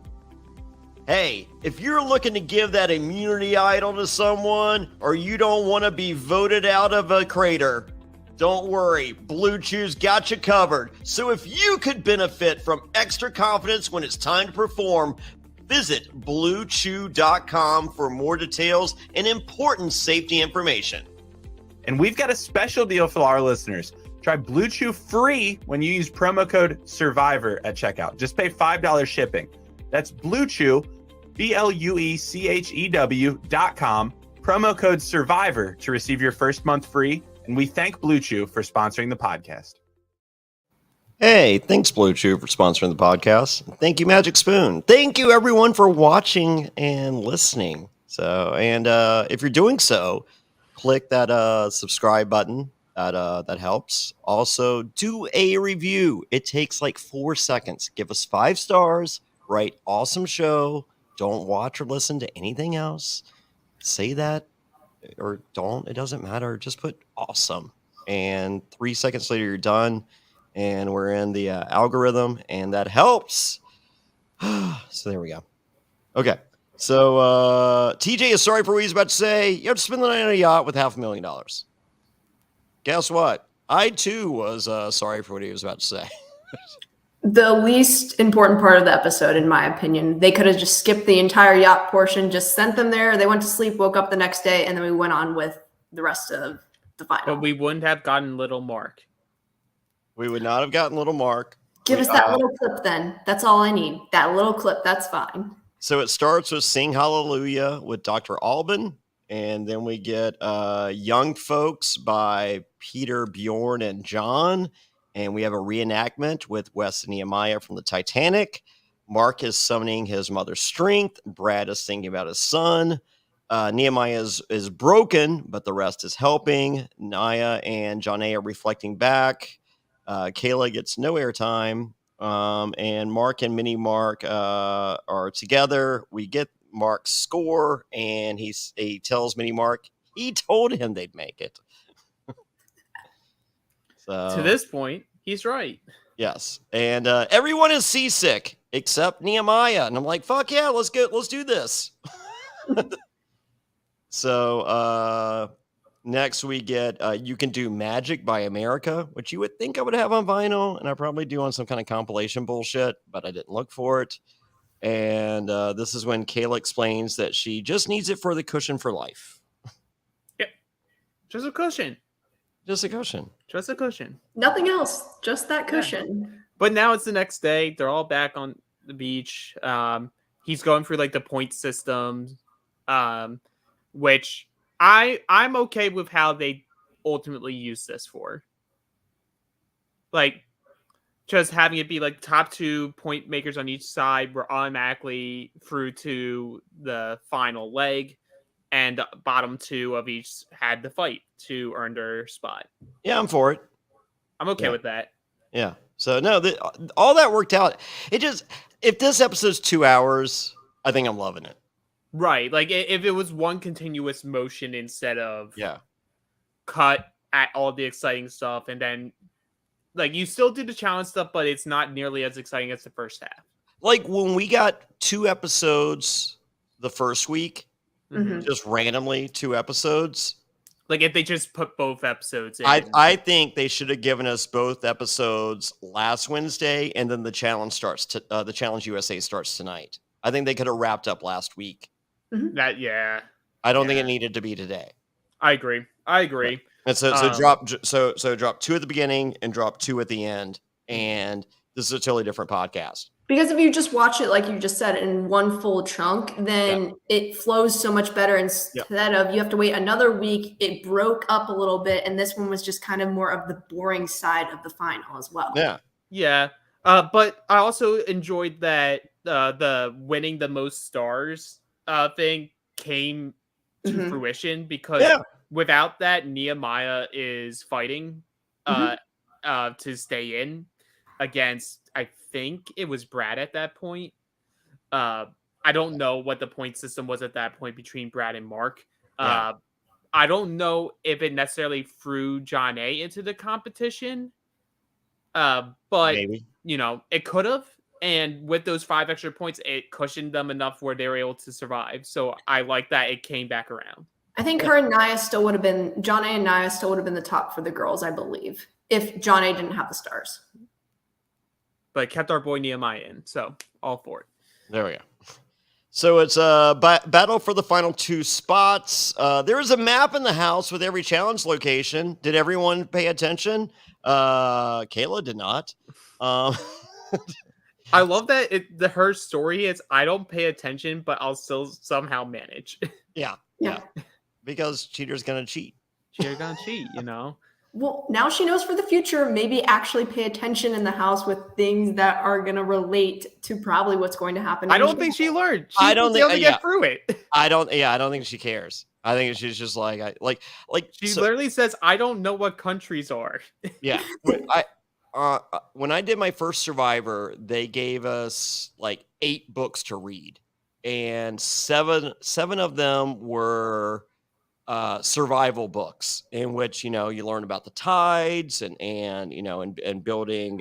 Hey, if you're looking to give that immunity idol to someone, or you don't want to be voted out of a crater, don't worry, Blue Chew's got you covered. So if you could benefit from extra confidence when it's time to perform, visit BlueChew.com for more details and important safety information. And we've got a special deal for our listeners. Try Blue Chew free when you use promo code SURVIVOR at checkout. Just pay $5 shipping. That's Blue Chew, BlueChew.com, promo code SURVIVOR to receive your first month free. And we thank Blue Chew for sponsoring the podcast. Hey, thanks Blue Chew for sponsoring the podcast. Thank you, Magic Spoon. Thank you, everyone, for watching and listening. If you're doing so, click that subscribe button. That helps. Also, do a review. It takes like 4 seconds. Give us 5 stars. Write awesome show. Don't watch or listen to anything else. Say that or don't. It doesn't matter. Just put awesome. And 3 seconds later, you're done. And we're in the algorithm, and that helps. So there we go. Okay. So TJ is sorry for what he's about to say. You have to spend the night on a yacht with $500,000. Guess what? I, too, was sorry for what he was about to say. The least important part of the episode, in my opinion. They could have just skipped the entire yacht portion, just sent them there. They went to sleep, woke up the next day, and then we went on with the rest of the final. But we wouldn't have gotten little Mark. We would not have gotten little Mark. Give us that little clip then. That's all I need. That little clip. That's fine. So it starts with Sing Hallelujah with Dr. Alban. And then we get Young Folks by Peter, Bjorn, and John. And we have a reenactment with Wes and Nehemiah from the Titanic. Mark is summoning his mother's strength. Brad is thinking about his son. Nehemiah is broken, but the rest is helping. Naya and Jonny are reflecting back. Kayla gets no airtime. And Mark and Mini Mark are together. We get Mark's score, and he tells Mini Mark he told him they'd make it. So to this point, he's right. Yes, and everyone is seasick. except Nehemiah. And I'm like, fuck yeah, let's do this. So next we get You Can Do Magic by America, which you would think I would have on vinyl, and I probably do on some kind of compilation bullshit, but I didn't look for it. And this is when Kayla explains that she just needs it for the cushion for life. Yep. Just a cushion. Just a cushion. Just a cushion. Nothing else. Just that cushion. But now it's the next day. They're all back on the beach. He's going through like the point system, which I'm okay with how they ultimately use this for. Like, just having it be like top 2 point makers on each side were automatically through to the final leg, and bottom 2 of each had the fight to earn their spot. Yeah, I'm for it. I'm okay with that. Yeah. So no, all that worked out. It just, if this episode's 2 hours, I think I'm loving it. Right. Like if it was one continuous motion instead of cut at all the exciting stuff, and then like you still do the challenge stuff, but it's not nearly as exciting as the first half. Like when we got 2 episodes the first week, just randomly 2 episodes. Like if they just put both episodes in. I think they should have given us both episodes last Wednesday, and then the challenge starts the Challenge USA starts tonight. I think they could have wrapped up last week. That I don't think it needed to be today. I agree. And so drop 2 at the beginning and drop 2 at the end, and this is a totally different podcast. Because if you just watch it, like you just said, in one full chunk, then it flows so much better. Instead of you have to wait another week, it broke up a little bit, and this one was just kind of more of the boring side of the final as well. Yeah. But I also enjoyed that the winning the most stars thing came to fruition, because without that, Nehemiah is fighting to stay in against, I think it was Brad at that point. I don't know what the point system was at that point between Brad and Mark. I don't know if it necessarily threw Jonny into the competition, but Maybe. It could have. And with those 5 extra points, it cushioned them enough where they were able to survive. So I like that it came back around. I think Jonny and Nia still would have been the top for the girls, I believe, if Jonny didn't have the stars. But it kept our boy Nehemiah in, so all for it. There we go. So it's a battle for the final 2 spots. There is a map in the house with every challenge location. Did everyone pay attention? Kayla did not. I love that her story is, I don't pay attention, but I'll still somehow manage. Yeah. Because cheater's gonna cheat. Cheater's gonna cheat, Well, now she knows for the future, maybe actually pay attention in the house with things that are going to relate to probably what's going to happen. I don't think she learned. I don't think to get through it. I don't think she cares. I think she's just like she literally says, I don't know what countries are. Yeah. When I did my first Survivor, they gave us like 8 books to read, and seven of them were survival books in which you learn about the tides and building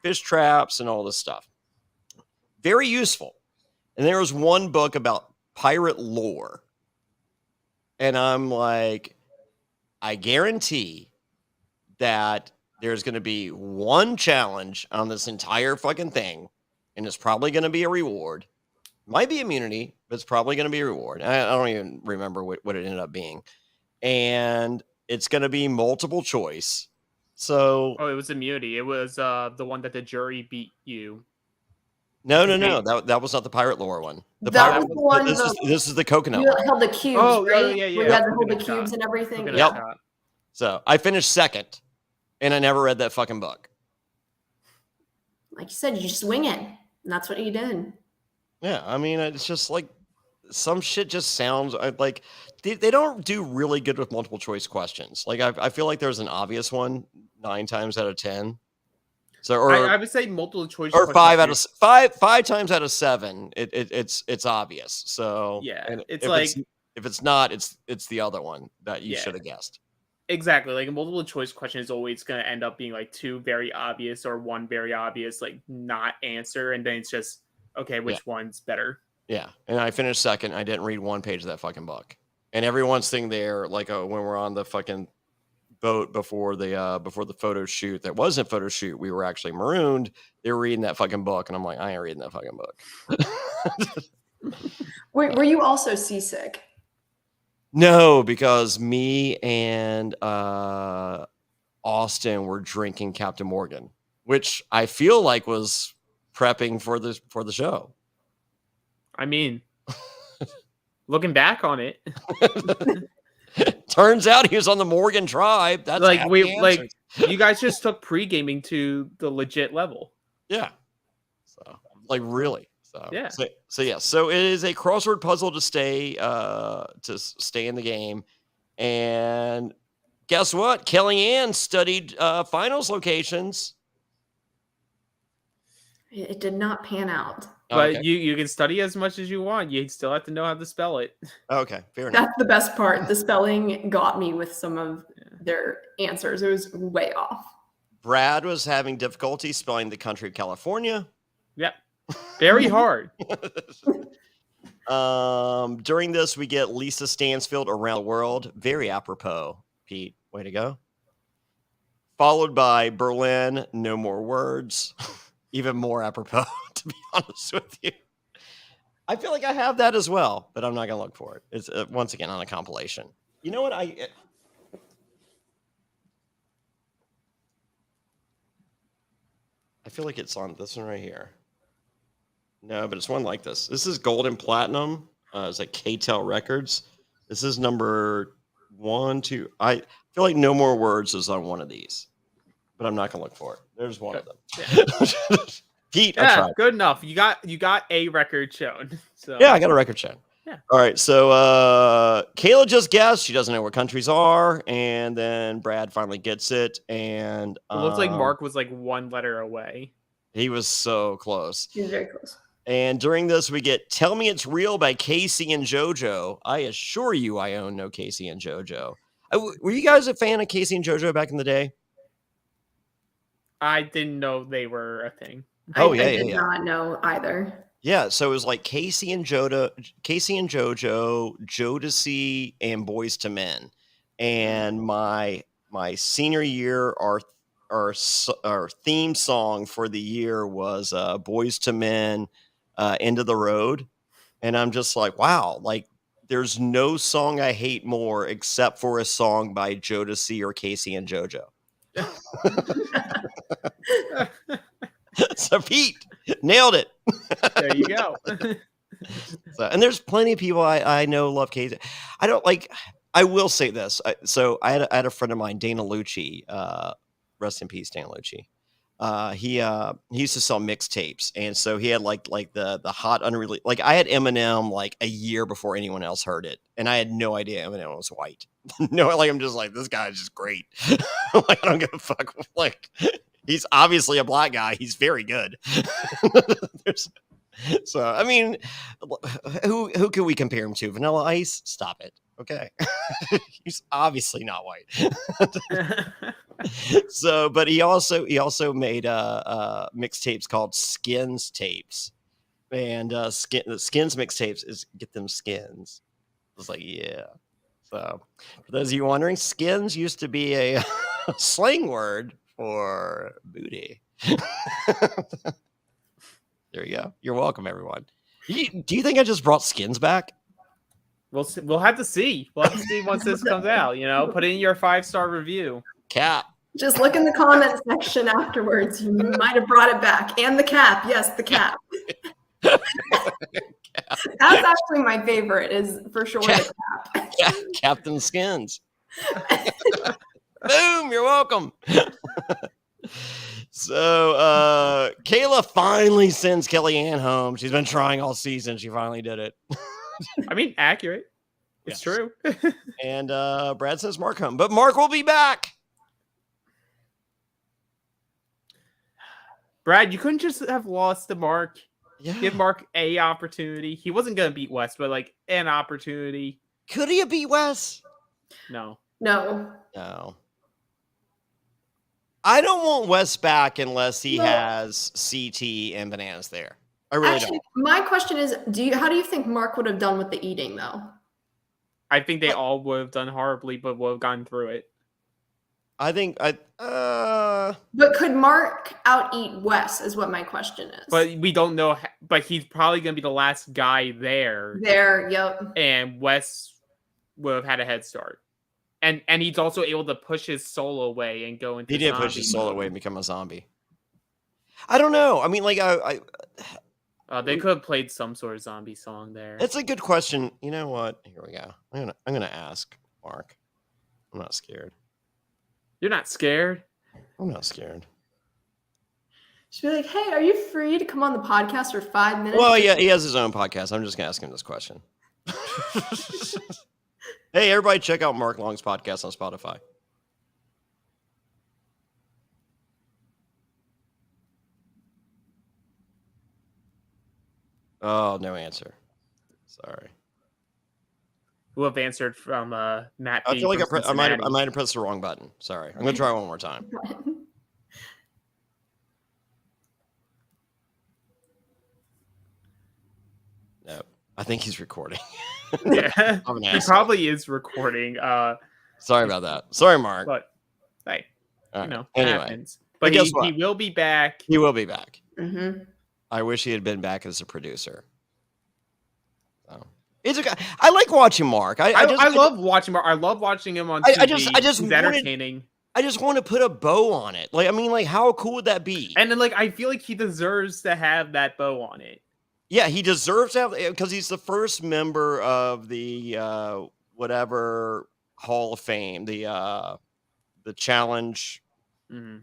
fish traps and all this stuff. Very useful. And there was one book about pirate lore, and I'm like, I guarantee that there's going to be one challenge on this entire fucking thing, and it's probably going to be a reward. Might be immunity, but it's probably going to be a reward. I don't even remember what it ended up being. And it's going to be multiple choice. So... Oh, it was immunity. It was the one that the jury beat you. No. That was not the pirate lore one. Was the one. This is the coconut you one. held the cubes, right? Where you had to hold the Coconut cubes shot. and everything. Coconut Yep. shot. So I finished second, and I never read that fucking book. Like you said, you just wing it. And that's what you did. Yeah, I mean, it's just like some shit just sounds like they don't do really good with multiple choice questions. Like I feel like there's an obvious one 9 times out of 10. So I would say multiple choice or 5 times out of 7. It's obvious. So yeah, and it's if like if it's not, it's the other one that you should have guessed. Exactly. Like a multiple choice question is always going to end up being like two very obvious or one very obvious, like not answer. And then it's just, okay, which one's better? Yeah. And I finished second. I didn't read one page of that fucking book. And everyone's sitting there, like when we're on the fucking boat before the photo shoot, that wasn't a photo shoot, we were actually marooned. They were reading that fucking book. And I'm like, I ain't reading that fucking book. Were you also seasick? No, because me and Austin were drinking Captain Morgan, which I feel like was prepping for the show. I mean, looking back on it, turns out he was on the Morgan tribe. That's like you guys just took pre-gaming to the legit level. Yeah. So like really. So yeah. So it is a crossword puzzle to stay in the game. And guess what? Kellyanne studied finals locations. It did not pan out. But okay. you can study as much as you want. You still have to know how to spell it. Okay, fair enough. That's the best part. The spelling got me with some of their answers. It was way off. Brad was having difficulty spelling the country of California. Yep. Very hard. During this, we get Lisa Stansfield around the world. Very apropos, Pete. Way to go. Followed by Berlin, no more words. Even more apropos, to be honest with you. I feel like I have that as well, but I'm not going to look for it. It's once again on a compilation. You know what? I feel like it's on this one right here. No, but it's one like this. This is gold and platinum. It's like K-Tel Records. This is number 1, 2. I feel like No More Words is on one of these, but I'm not gonna look for it. There's one of them. Yeah. Pete, I tried. Good enough. You got a record shown. So yeah, I got a record shown. Yeah. All right. So Kayla just guessed. She doesn't know where countries are, and then Brad finally gets it. And it looks like Mark was like one letter away. He was so close. He was very close. And during this, we get Tell Me It's Real by Casey and JoJo. I assure you I own no Casey and JoJo. Were you guys a fan of Casey and JoJo back in the day? I didn't know they were a thing. I did not know either. Yeah, so it was like Casey and JoJo, Jodeci, and Boys to Men. And my senior year, our theme song for the year was Boys to Men, End of the Road. And I'm just like, wow, like there's no song I hate more except for a song by Jodeci or Casey and JoJo. So Pete nailed it. There you go. So, and there's plenty of people I know love Casey. I don't like. I will say this. I had a friend of mine, Dana Lucci. Rest in peace, Dana Lucci. He used to sell mixtapes, and so he had like the hot unreleased. Like I had Eminem like a year before anyone else heard it, and I had no idea Eminem was white. No, like I'm just like, this guy's just great. Like I don't give a fuck. Like he's obviously a black guy. He's very good. So I mean, who can we compare him to? Vanilla Ice? Stop it. Okay. He's obviously not white. So, but he also made mixtapes called Skins tapes, and Skins mixtapes is get them skins. I was like, yeah. So, for those of you wondering, skins used to be a slang word for booty. There you go. You're welcome, everyone. Do you think I just brought skins back? We'll have to see. We'll have to see once this comes out. You know, put in your 5-star review. Cap. Just look in the comment section afterwards. You might have brought it back. And the cap. Yes, the cap. That's actually my favorite, is for sure the cap. Captain Skins. Boom, you're welcome. So Kayla finally sends Kellyanne home. She's been trying all season. She finally did it. I mean, accurate. It's true. And Brad sends Mark home. But Mark will be back. Brad, you couldn't just have lost to Mark. Yeah. Give Mark a opportunity. He wasn't going to beat Wes, but like an opportunity. Could he have beat Wes? No. No. No. I don't want Wes back unless he No. has CT and Bananas there. I really Actually, don't. my question is, how do you think Mark would have done with the eating though? I think they all would have done horribly, but would have gotten through it. I think But could Mark out-eat Wes is what my question is. But we don't know. But he's probably going to be the last guy there. Yep. And Wes would have had a head start. And he's also able to push his soul away and go into he did zombie push his soul mode. away and become a zombie. I don't know. I mean, like, They could have played some sort of zombie song there. it's a good question. You know what? Here we go. I'm gonna ask Mark. I'm not scared. You're not scared? I'm not scared. She'd be like, "Hey, are you free to come on the podcast for 5 minutes?" Well, yeah, he has his own podcast. I'm just gonna ask him this question. Hey, everybody, check out Mark Long's podcast on Spotify. Oh, no answer. Sorry. Who have answered from Matt? I B feel like from I might Cincinnati. have pressed the wrong button. Sorry. I'm gonna try one more time. No, I think he's recording. Yeah, I'm an he asshole. probably is recording. Sorry about that. Sorry, Mark. But hey, All you right. know, Anyway, happens. But But guess he what? will be back. He will be back. Mm-hmm. I wish he had been back as a producer. So, it's okay. I like watching Mark. I love watching Mark. I love watching him on I TV. just He's wanted- entertaining. I just want to put a bow on it. Like, I mean, like, how cool would that be? And then, like, I feel like he deserves to have that bow on it. Yeah, he deserves to have, because he's the first member of the whatever Hall of Fame, the Challenge, Mhm.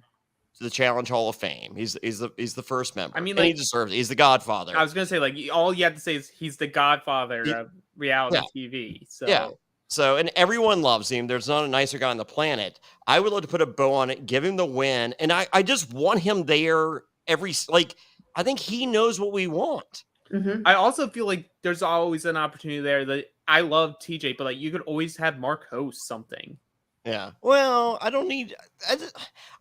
the Challenge Hall of Fame. He's the first member. I mean, and he like- deserves it. He's the Godfather. I was gonna say, like, all you have to say is he's the godfather He- of reality yeah. TV. So Yeah. So, and everyone loves him. There's not a nicer guy on the planet. I would love to put a bow on it, give him the win, and I just want him there I think he knows what we want. Mm-hmm. I also feel like there's always an opportunity there that I love TJ, but like you could always have Mark host something. Yeah. Well, I don't need.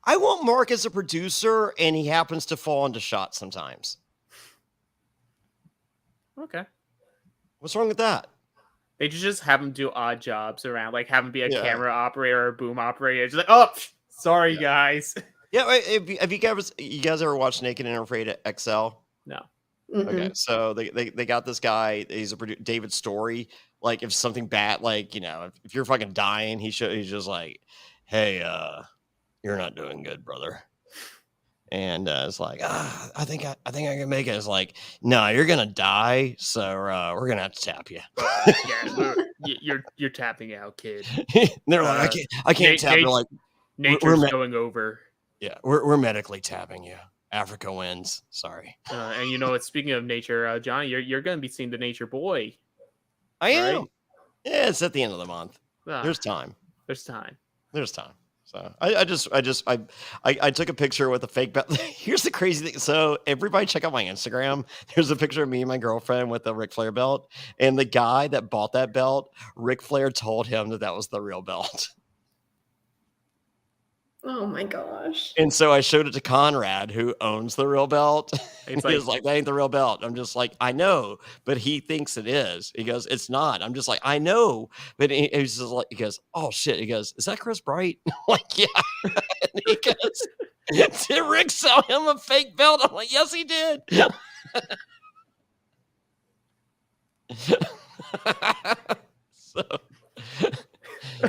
I want Mark as a producer, and he happens to fall into shots sometimes. Okay. What's wrong with that? They just have him do odd jobs around, like have him be a Yeah. camera operator or boom operator. Just like, oh, sorry guys. Yeah. Have you guys ever watched Naked and Afraid XL? No. Mm-hmm. Okay, so they got this guy. He's a David Story. Like, if something bad, like, you know, if you're fucking dying, he's just like, hey, you're not doing good, brother. And it's like, I think I can make it. It's like, no, you're gonna die, so we're gonna have to tap you. Yeah, you're tapping out, kid. And they're like, I can't tap. They're like, Nature's me- going over. yeah, we're medically tapping you. Africa wins. Sorry, And you know what? Speaking of nature, Johnny, you're going to be seeing the Nature Boy. I am. Right? Yeah, it's at the end of the month. Ah, There's time. there's time. There's time. So I took a picture with a fake belt. Here's the crazy thing. So everybody check out my Instagram. There's a picture of me and my girlfriend with the Ric Flair belt. And the guy that bought that belt, Ric Flair told him that was the real belt. Oh my gosh. And so I showed it to Conrad, who owns the real belt. And It's he was like, that ain't the real belt. I'm just like, I know, but he thinks it is. He goes, it's not. I'm just like, I know. But he's just like, he goes, oh shit. He goes, is that Chris Bright? I'm like, yeah. And he goes, did Rick sell him a fake belt? I'm like, yes, he did.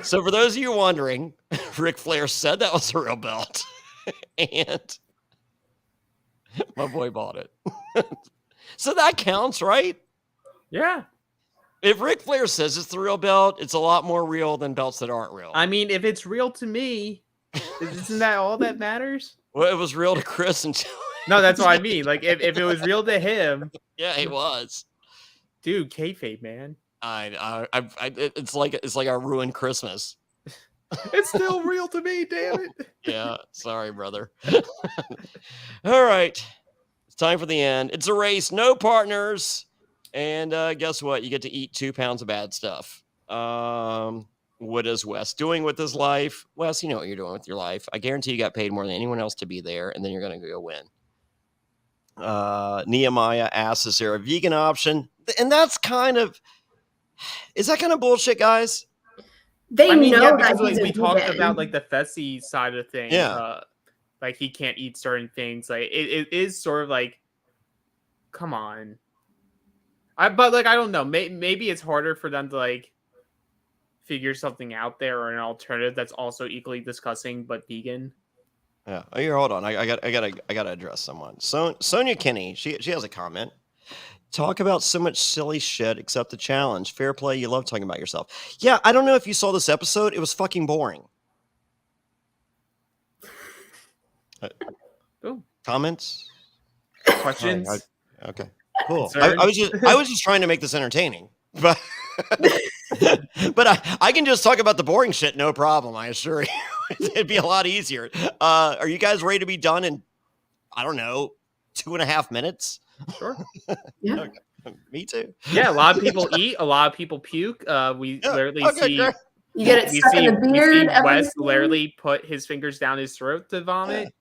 So for those of you wondering, Ric Flair said that was a real belt. And my boy bought it. So that counts, right? Yeah. If Ric Flair says it's the real belt, it's a lot more real than belts that aren't real. I mean, if it's real to me, isn't that all that matters? Well, it was real to Chris until No, that's what I mean. Like, if it was real to him, yeah, it was. dude, kayfabe, man. It's like a ruined Christmas. It's still real to me, damn it. Yeah, sorry, brother. All right, it's time for the end. It's a race, no partners, and guess what? You get to eat 2 pounds of bad stuff. What is Wes doing with his life? Wes, you know what you're doing with your life. I guarantee you got paid more than anyone else to be there, and then you're going to go win. Nehemiah asks, is there a vegan option? And that's kind of, is that kind of bullshit, guys? They know because that he's we a talked vegan. about like the Fessy side of things. Yeah. Like he can't eat certain things. Like it is sort of like, come on. But like I don't know. Maybe it's harder for them to like figure something out there or an alternative that's also equally disgusting but vegan. Yeah. Oh, here, hold on. I gotta address someone. Sonia Kinney, she has a comment. Talk about so much silly shit except the challenge. Fair play. You love talking about yourself. Yeah, I don't know if you saw this episode. It was fucking boring. Comments? Questions? Okay. Cool. I was just trying to make this entertaining, but but I can just talk about the boring shit, no problem. I assure you, it'd be a lot easier. Are you guys ready to be done in, I don't know, 2.5 minutes? Sure. Yeah. Okay. Me too. Yeah, a lot of people eat, a lot of people puke. We literally see. Great. You get it stuck in the beard. We see Wes everything. literally put his fingers down his throat to vomit.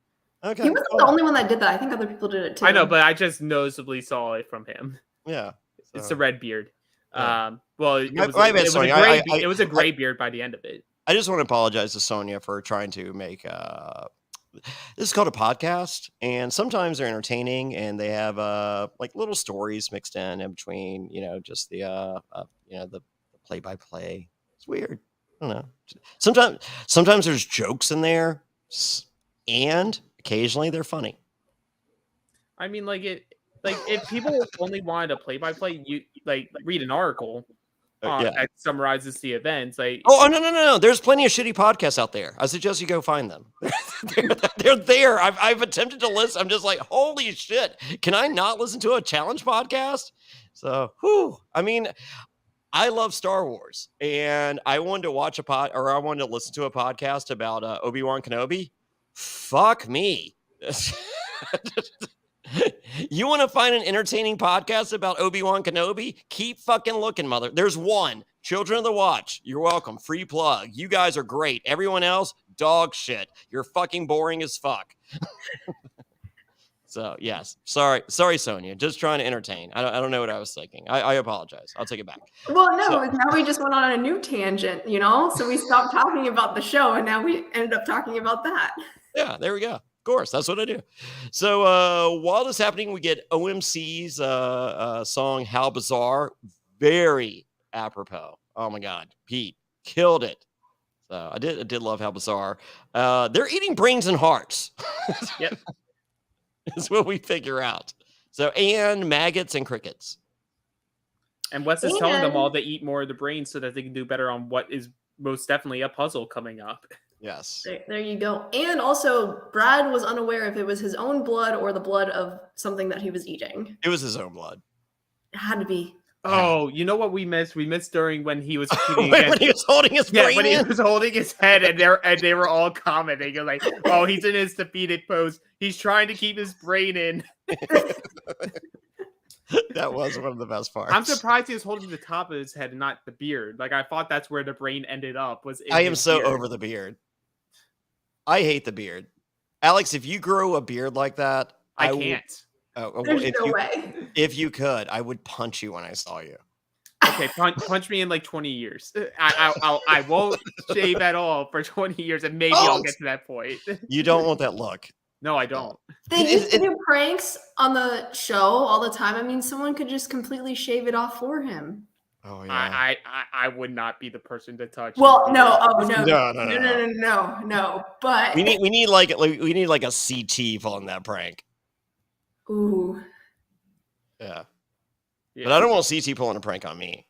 Okay. He wasn't the only one that did that. I think other people did it too. I know, but I just noticeably saw it from him. Yeah. It's the red beard. Yeah. Well, it was a gray beard by the end of it. I just want to apologize to Sonia for trying to make this is called a podcast, and sometimes they're entertaining and they have like little stories mixed in between, just the the play-by-play. It's weird. I don't know. Sometimes there's jokes in there, and occasionally they're funny. I mean, if people only wanted a play-by-play, you read an article that summarizes the events. No. There's plenty of shitty podcasts out there. I suggest you go find them. they're there. I've attempted to listen. I'm just like, holy shit. Can I not listen to a challenge podcast? So, I mean, I love Star Wars, and I wanted to watch I wanted to listen to a podcast about Obi-Wan Kenobi. Fuck me. You want to find an entertaining podcast about Obi-Wan Kenobi? Keep fucking looking, mother. There's one. Children of the Watch. You're welcome. Free plug. You guys are great. Everyone else, dog shit. You're fucking boring as fuck. So, yes. Sorry, Sonia. Just trying to entertain. I don't know what I was thinking. I apologize. I'll take it back. Well, no, now we just went on a new tangent, So we stopped talking about the show, and now we ended up talking about that. Yeah, there we go. Of course, that's what I do. So while this is happening, we get OMC's song "How Bizarre," very apropos. Oh my God, Pete killed it. So I did love "How Bizarre." They're eating brains and hearts. Yep, is what we figure out. So and maggots and crickets. And Wes is telling them all to eat more of the brains so that they can do better on what is most definitely a puzzle coming up. Yes. There you go. And also, Brad was unaware if it was his own blood or the blood of something that he was eating. It was his own blood. It had to be. Oh, you know what we missed? We missed during when he was when he was holding his brain when he was holding his head, and they were all commenting like, "Oh, he's in his defeated pose. He's trying to keep his brain in." That was one of the best parts. I'm surprised he was holding the top of his head and not the beard. Like I thought that's where the brain ended up. I am so over the beard. I hate the beard. Alex, if you grow a beard like that, I can't. There's no way. If you could, I would punch you when I saw you. Okay, punch me in like 20 years. I won't shave at all for 20 years, and maybe I'll get to that point. You don't want that look. No, I don't. They used to do pranks on the show all the time. I mean, someone could just completely shave it off for him. Oh yeah. I would not be the person to touch. Well, it. no. But we need like a CT on that prank. Ooh. Yeah. But I don't want CT pulling a prank on me.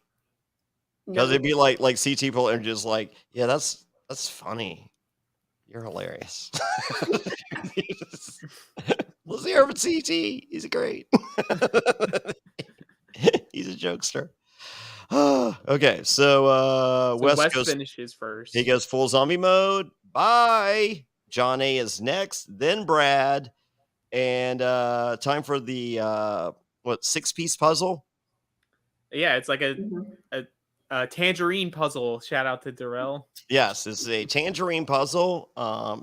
Because it'd be like CT pulling and just like, yeah, that's funny. You're hilarious. Let's hear from CT. He's great. He's a jokester. Okay, so Wes finishes first. He goes full zombie mode. Bye. Jonny is next, then Brad. And time for the 6-piece puzzle? Yeah, it's like a Tangerine puzzle. Shout out to Darrell. Yes, this is a tangerine puzzle.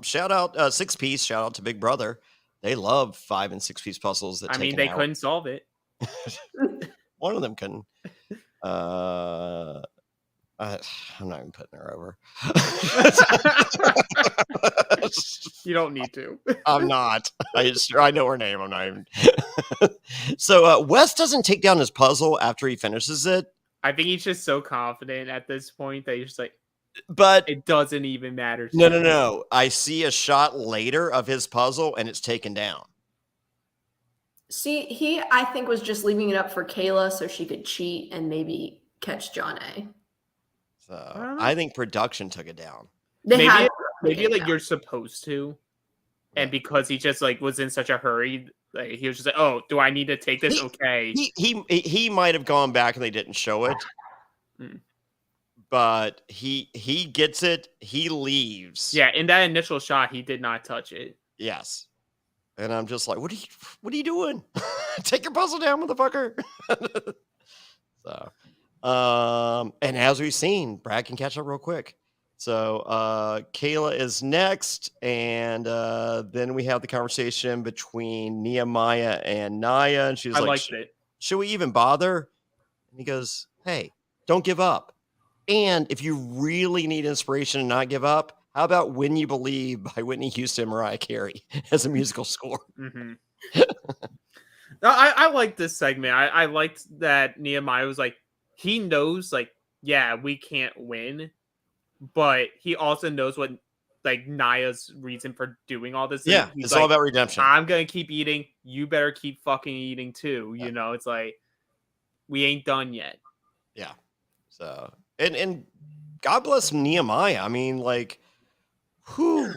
Shout out 6-piece. Shout out to Big Brother. They love 5 and 6-piece puzzles. That I take mean, an they hour. couldn't solve it. One of them couldn't. I'm not even putting her over. You don't need to. I'm not. I know her name. I'm not even. So Wes doesn't take down his puzzle after he finishes it, I think he's just so confident at this point that he's just like, but it doesn't even matter. no. I see a shot later of his puzzle and it's taken down. See, he, I think, was just leaving it up for Kayla so she could cheat and maybe catch Jonny. So I think production took it down. Maybe like you're supposed to, and because he just like was in such a hurry, like he was just like, "Oh, do I need to take this?" Okay. He might have gone back and they didn't show it, but he gets it. He leaves. Yeah, in that initial shot, he did not touch it. Yes. And I'm just like, what are you doing? Take your puzzle down, motherfucker. So, and as we've seen, Brad can catch up real quick. So, Kayla is next, and then we have the conversation between Nehemiah and Naya, and she's I like, liked it. should we even bother? And he goes, hey, don't give up. And if you really need inspiration and not give up, how about When You Believe by Whitney Houston and Mariah Carey as a musical score? Mm-hmm. No, I like this segment. I liked that Nehemiah was like, he knows, like, yeah, we can't win, but he also knows what, like, Naya's reason for doing all this. Yeah, He's it's like, all about redemption. I'm going to keep eating. You better keep fucking eating too. You know, it's like, we ain't done yet. Yeah. So, and God bless Nehemiah. I mean, like, who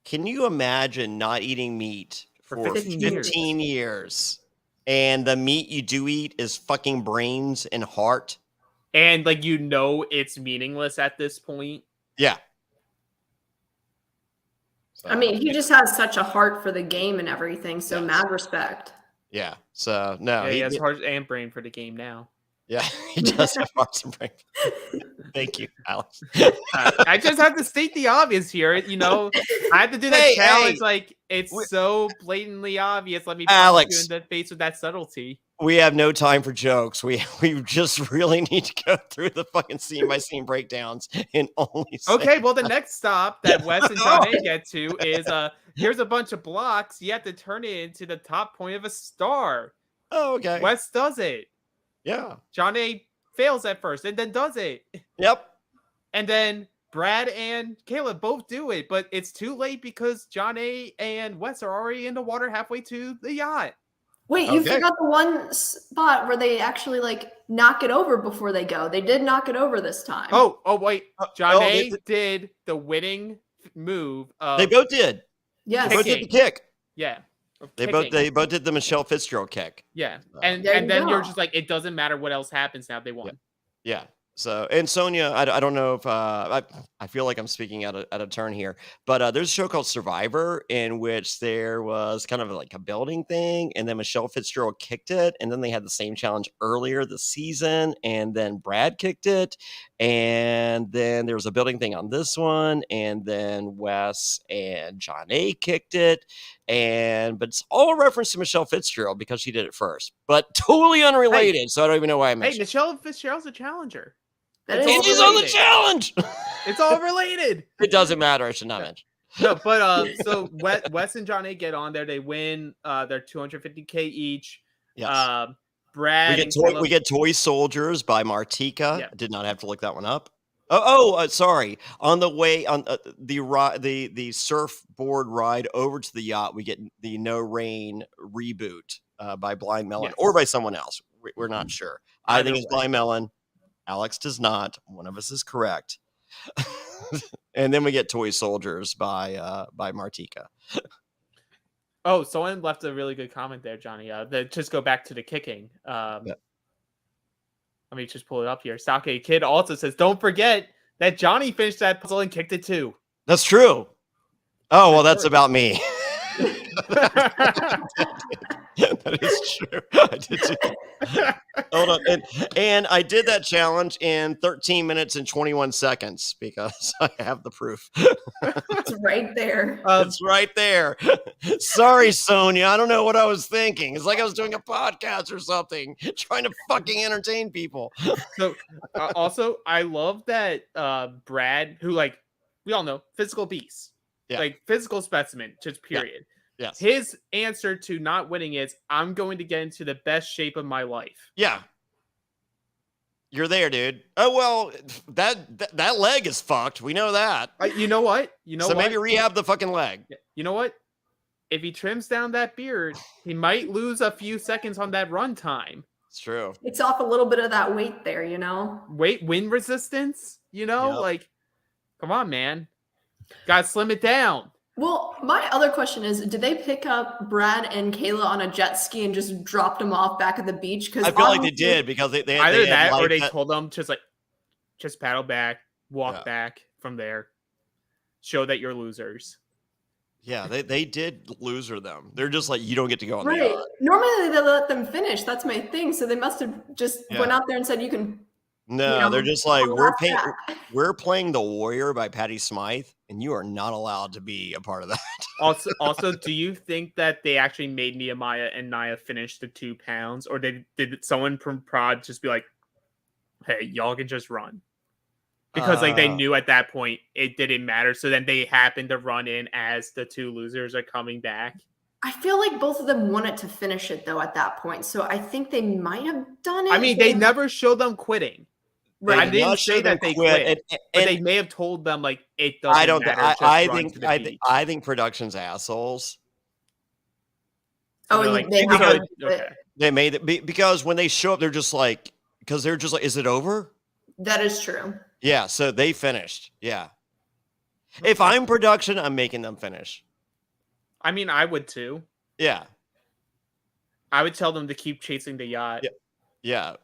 can you imagine not eating meat for 15 years? And the meat you do eat is fucking brains and heart. And like, you know, it's meaningless at this point. Yeah. So, I mean, he just has such a heart for the game and everything. So mad respect. Yeah. So no, yeah, he has heart and brain for the game now. Yeah, he does have hearts and brain. Thank you, Alex. I just have to state the obvious here. You know, I had to do that challenge. Like, it's so blatantly obvious. Let me punch you in the face with that subtlety. We have no time for jokes. We just really need to go through the fucking scene by scene breakdowns and only. Okay, well, the next stop that Wes and Jonny get to is here's a bunch of blocks. You have to turn it into the top point of a star. Oh, okay. Wes does it. Yeah. Jonny fails at first and then does it. Yep. And then Brad and Caleb both do it, but it's too late because Jonny and Wes are already in the water halfway to the yacht. Wait, you forgot the one spot where they actually like knock it over before they go. They did knock it over this time. Oh, wait. Jonny did the winning move. They both did. Yes. They both did the kick. Yeah. They both did the Michelle Fitzgerald kick. Yeah. And then you're just like, it doesn't matter what else happens now. They won. Yeah. So, and Sonia, I don't know if I feel like I'm speaking out of turn here, but there's a show called Survivor in which there was kind of like a building thing, and then Michelle Fitzgerald kicked it, and then they had the same challenge earlier this season, and then Brad kicked it, and then there was a building thing on this one, and then Wes and Jonny kicked it, but it's all a reference to Michelle Fitzgerald because she did it first, but totally unrelated. So I don't even know why I mentioned. Hey, Michelle Fitzgerald's a challenger. And she's on the challenge. It's all related. It doesn't matter. I should not mention. No, but so Wes and Jonny get on there. They win. They're $250K each. Yes. Brad. We get Toy Soldiers by Martika. Yeah. Did not have to look that one up. Sorry. On the way on the surfboard ride over to the yacht, we get the No Rain reboot by Blind Melon or by someone else. We're not sure. I think it's Blind Melon. Alex does not. One of us is correct. And then we get Toy Soldiers by Martika. Oh, someone left a really good comment there, Jonny. Just go back to the kicking. Let me just pull it up here. Sake Kid also says, don't forget that Jonny finished that puzzle and kicked it too. That's true. Oh, well, that's about me. That is true. I did too. Hold on. And I did that challenge in 13 minutes and 21 seconds because I have the proof. It's right there. It's right there. Sorry, Sonia. I don't know what I was thinking. It's like I was doing a podcast or something, trying to fucking entertain people. So also, I love that Brad, who like we all know, physical beast, like physical specimen, just period. Yes. His answer to not winning is, I'm going to get into the best shape of my life. Yeah. You're there, dude. Oh, well, that leg is fucked. We know that. You know what? So maybe rehab the fucking leg. You know what? If he trims down that beard, he might lose a few seconds on that run time. It's true. It's off a little bit of that weight there, Wind resistance, like, come on, man. Gotta slim it down. Well, my other question is, did they pick up Brad and Kayla on a jet ski and just dropped them off back at the beach? Because I feel like they did, because they either that or they that. told them just paddle back, walk back from there, show that you're losers. Yeah, they did loser them. They're just like, you don't get to go on the right. yacht. Normally they let them finish. That's my thing. So they must have just went out there and said, you can. No, they're just like, we're playing The Warrior by Patty Smythe, and you are not allowed to be a part of that. Also, do you think that they actually made Nehemiah and Nia finish the 2 pounds, or did someone from Prod just be like, hey, y'all can just run? Because like they knew at that point it didn't matter. So then they happened to run in as the 2 losers are coming back. I feel like both of them wanted to finish it though at that point. So I think they might have done it. I mean, they never showed them quitting. Right. I didn't say that they quit, but they may have told them like it doesn't matter. I think production's assholes. Oh, like, they made it because when they show up, they're just like, is it over? That is true. Yeah, so they finished. Yeah. If I'm production, I'm making them finish. I mean, I would too. Yeah. I would tell them to keep chasing the yacht. Yeah.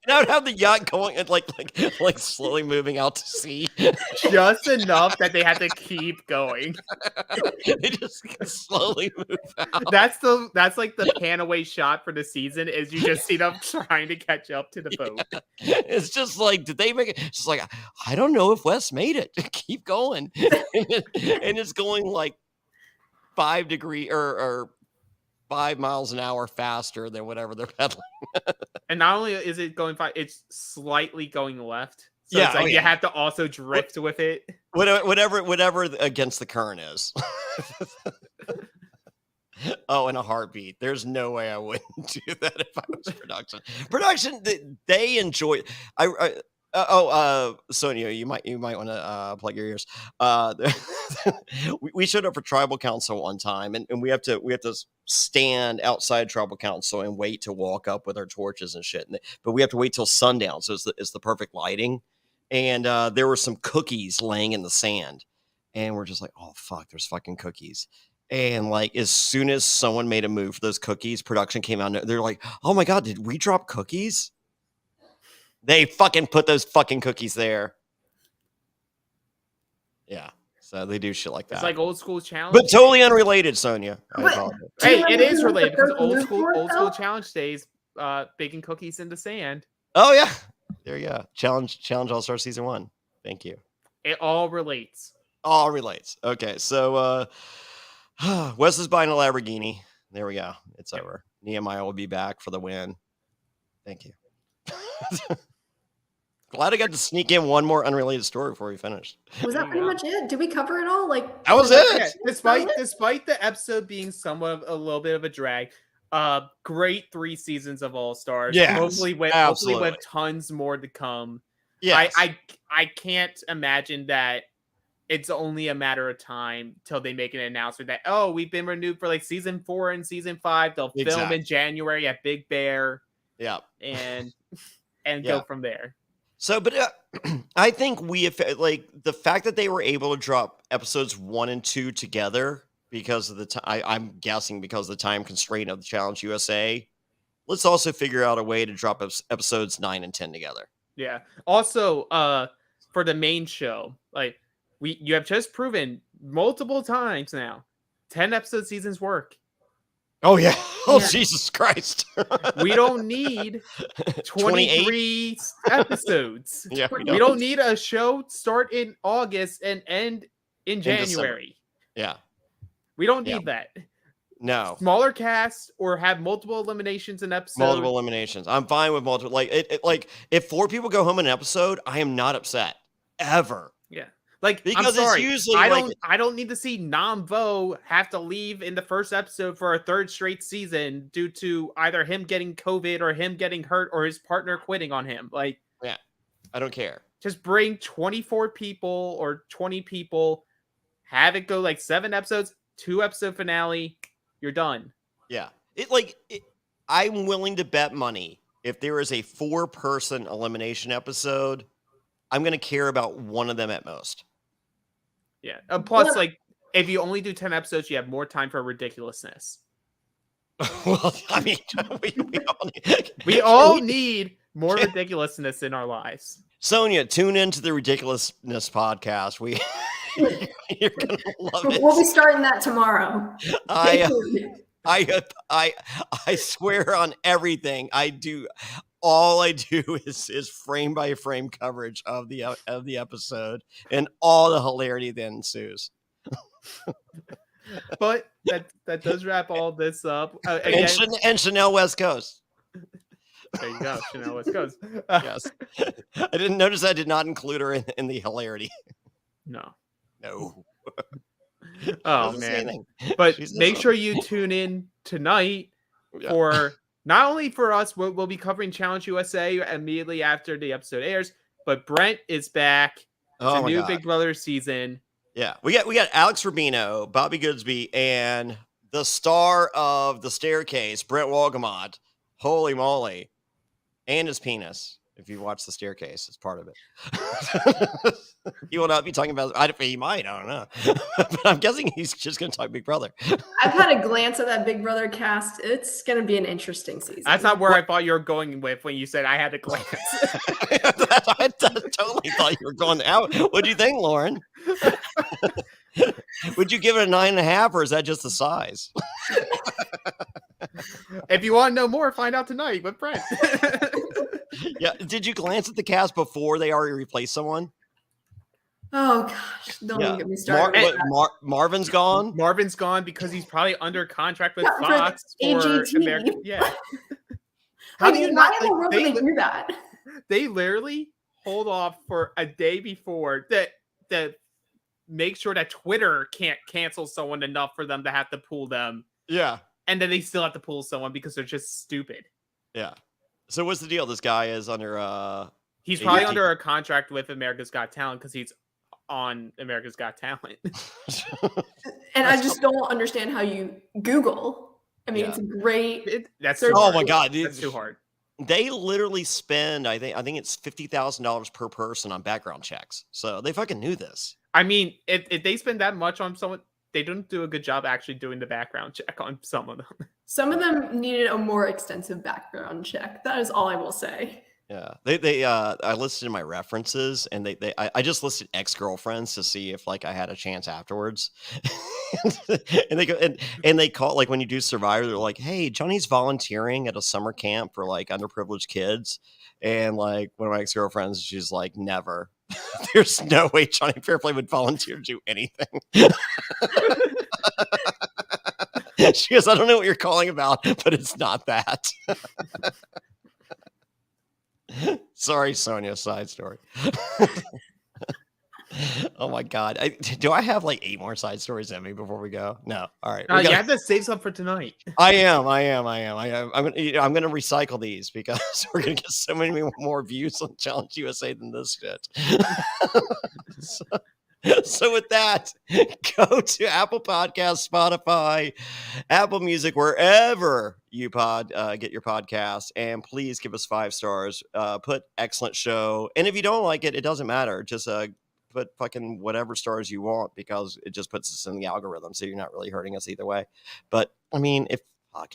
Now have the yacht going and like slowly moving out to sea. Just enough that they had to keep going. They just slowly move out. That's like the pan away shot for the season, is you just see them trying to catch up to the boat. Yeah. It's just like, did they make it? It's just like, I don't know if Wes made it. Keep going. And it's going like 5 degrees or 5 miles an hour faster than whatever they're pedaling. And not only is it going 5, it's slightly going left. So Yeah, it's like you have to also drift with it. Whatever against the current is. Oh, in a heartbeat. There's no way I wouldn't do that if I was production. Production, they enjoy. Sonia, you might want to plug your ears. We showed up for tribal council one time, and we have to stand outside tribal council and wait to walk up with our torches and shit. But we have to wait till sundown, so it's the perfect lighting. And there were some cookies laying in the sand, and we're just like, oh fuck, there's fucking cookies. And like as soon as someone made a move for those cookies, production came out. And they're like, oh my god, did we drop cookies? They fucking put those fucking cookies there. Yeah. So they do shit like that. It's like old school challenge. But totally unrelated, Sonia. Hey, it is related because old school challenge days, baking cookies in the sand. Oh yeah. There you go. Challenge All-Star Season 1. Thank you. It all relates. All relates. Okay, so Wes is buying a Lamborghini. There we go. It's over. Nehemiah will be back for the win. Thank you. Glad I got to sneak in one more unrelated story before we finished. Was that pretty much it? Did we cover it all? Like that was it. Yeah, despite the episode being somewhat of a little bit of a drag, great 3 seasons of All Stars. Yeah, hopefully with tons more to come. Yeah, I can't imagine that it's only a matter of time till they make an announcement that we've been renewed for like season 4 and season 5. They'll film in January at Big Bear. Yeah, and go from there. So, but I think we have, like, the fact that they were able to drop episodes 1 and 2 together because of the time, I'm guessing because of the time constraint of the Challenge USA. Let's also figure out a way to drop episodes 9 and 10 together. Yeah. Also, for the main show, like you have just proven multiple times now, 10 episode seasons work. Oh yeah. Oh Yeah. Jesus Christ. We don't need 23 episodes. Yeah, We don't need a show start in August and end in December. January. Yeah. We don't Yeah. need that. No. Smaller cast or have multiple eliminations in episode. Multiple eliminations. I'm fine with multiple. Like like if 4 people go home in an episode, I am not upset ever. Yeah. Like, Because I'm sorry, it's usually I don't need to see Namvo have to leave in the first episode for a 3rd straight season due to either him getting COVID or him getting hurt or his partner quitting on him. Like, yeah, I don't care. Just bring 24 people or 20 people, have it go like 7 episodes, 2-episode finale, you're done. Yeah. I'm willing to bet money if there is a 4-person elimination episode, I'm going to care about one of them at most. Yeah. Plus, like, if you only do 10 episodes, you have more time for ridiculousness. Well, I mean, we all need more ridiculousness in our lives. Sonia, tune into the Ridiculousness podcast. You're gonna love it. We'll be starting that tomorrow. I swear on everything I do. All I do is frame by frame coverage of the episode and all the hilarity that ensues. But that does wrap all this up. Again, and Chanel West Coast. There you go, Chanel West Coast. Yes, I didn't notice I did not include her in the hilarity. No. Oh man! But make sure you tune in tonight for not only for us. We'll be covering Challenge USA immediately after the episode airs. But Brent is back. It's a new Big Brother season. Yeah, we got Alex Rubino, Bobby Goodsby, and the star of The Staircase, Brent Wolgamott. Holy moly! And his penis. If you watch The Staircase, it's part of it. He will not be talking about. He might. I don't know, but I'm guessing he's just going to talk Big Brother. I've had a glance at that Big Brother cast. It's going to be an interesting season. That's not where I thought you were going with when you said I had a glance. I totally thought you were going out. What do you think, Lauren? Would you give it a 9.5, or is that just the size? If you want to know more, find out tonight with Brent. Yeah. Did you glance at the cast before they already replaced someone? Oh gosh, don't even get me started. Marvin's gone. Marvin's gone because he's probably under contract with Yeah, Fox or American. Yeah. How do you not? Like, they do that? They literally hold off for a day before that make sure that Twitter can't cancel someone enough for them to have to pull them. Yeah. And then they still have to pull someone because they're just stupid. Yeah. So what's the deal? This guy is under he's probably under a contract with America's Got Talent because he's on America's Got Talent. And I just don't understand how you Google. I mean, it's a great. That's oh my god, that's too hard. They literally spend, I think it's $50,000 per person on background checks. So they fucking knew this. I mean, if they spend that much on someone, they don't do a good job actually doing the background check on some of them. Some of them needed a more extensive background check. That is all I will say. Yeah, I listed in my references, and I just listed ex-girlfriends to see if like I had a chance afterwards. and they go and they call, like, when you do Survivor, they're like, "Hey, Johnny's volunteering at a summer camp for like underprivileged kids," and like one of my ex-girlfriends, she's like, "Never. There's no way Johnny Fairplay would volunteer to do anything." She goes, "I don't know what you're calling about, but it's not that." Sorry, Sonia. Side story. Oh my god! Do I have like 8 more side stories in me before we go? No. All right. You have to save some for tonight. I am. I'm gonna recycle these because we're gonna get so many more views on Challenge USA than this shit. So with that, go to Apple Podcasts, Spotify, Apple Music, wherever you get your podcast, and please give us 5 stars. Put excellent show, and if you don't like it, it doesn't matter. Just put fucking whatever stars you want, because it just puts us in the algorithm, so you're not really hurting us either way. But I mean, if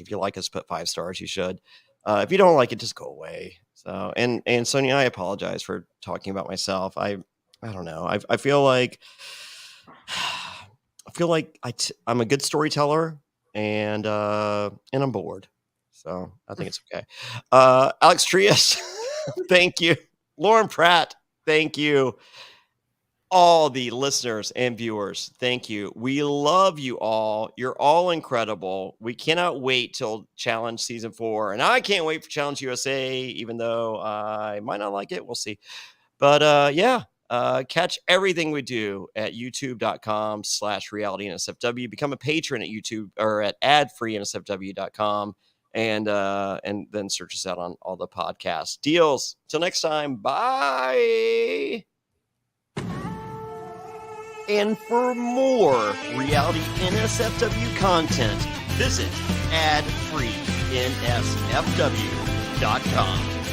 you like us, put 5 stars. You should. If you don't like it, just go away. So and Sonia, I apologize for talking about myself. I don't know. I feel like I'm a good storyteller, and I'm bored. So I think it's okay. Alex Trias, thank you. Lauren Pratt, thank you. All the listeners and viewers, thank you. We love you all. You're all incredible. We cannot wait till Challenge Season 4. And I can't wait for Challenge USA, even though I might not like it. We'll see. But catch everything we do at youtube.com/realitynsfw. Become a patron at YouTube or at adfreensfw.com. And then search us out on all the podcast deals. Till next time, bye. And for more reality NSFW content, visit adfreensfw.com.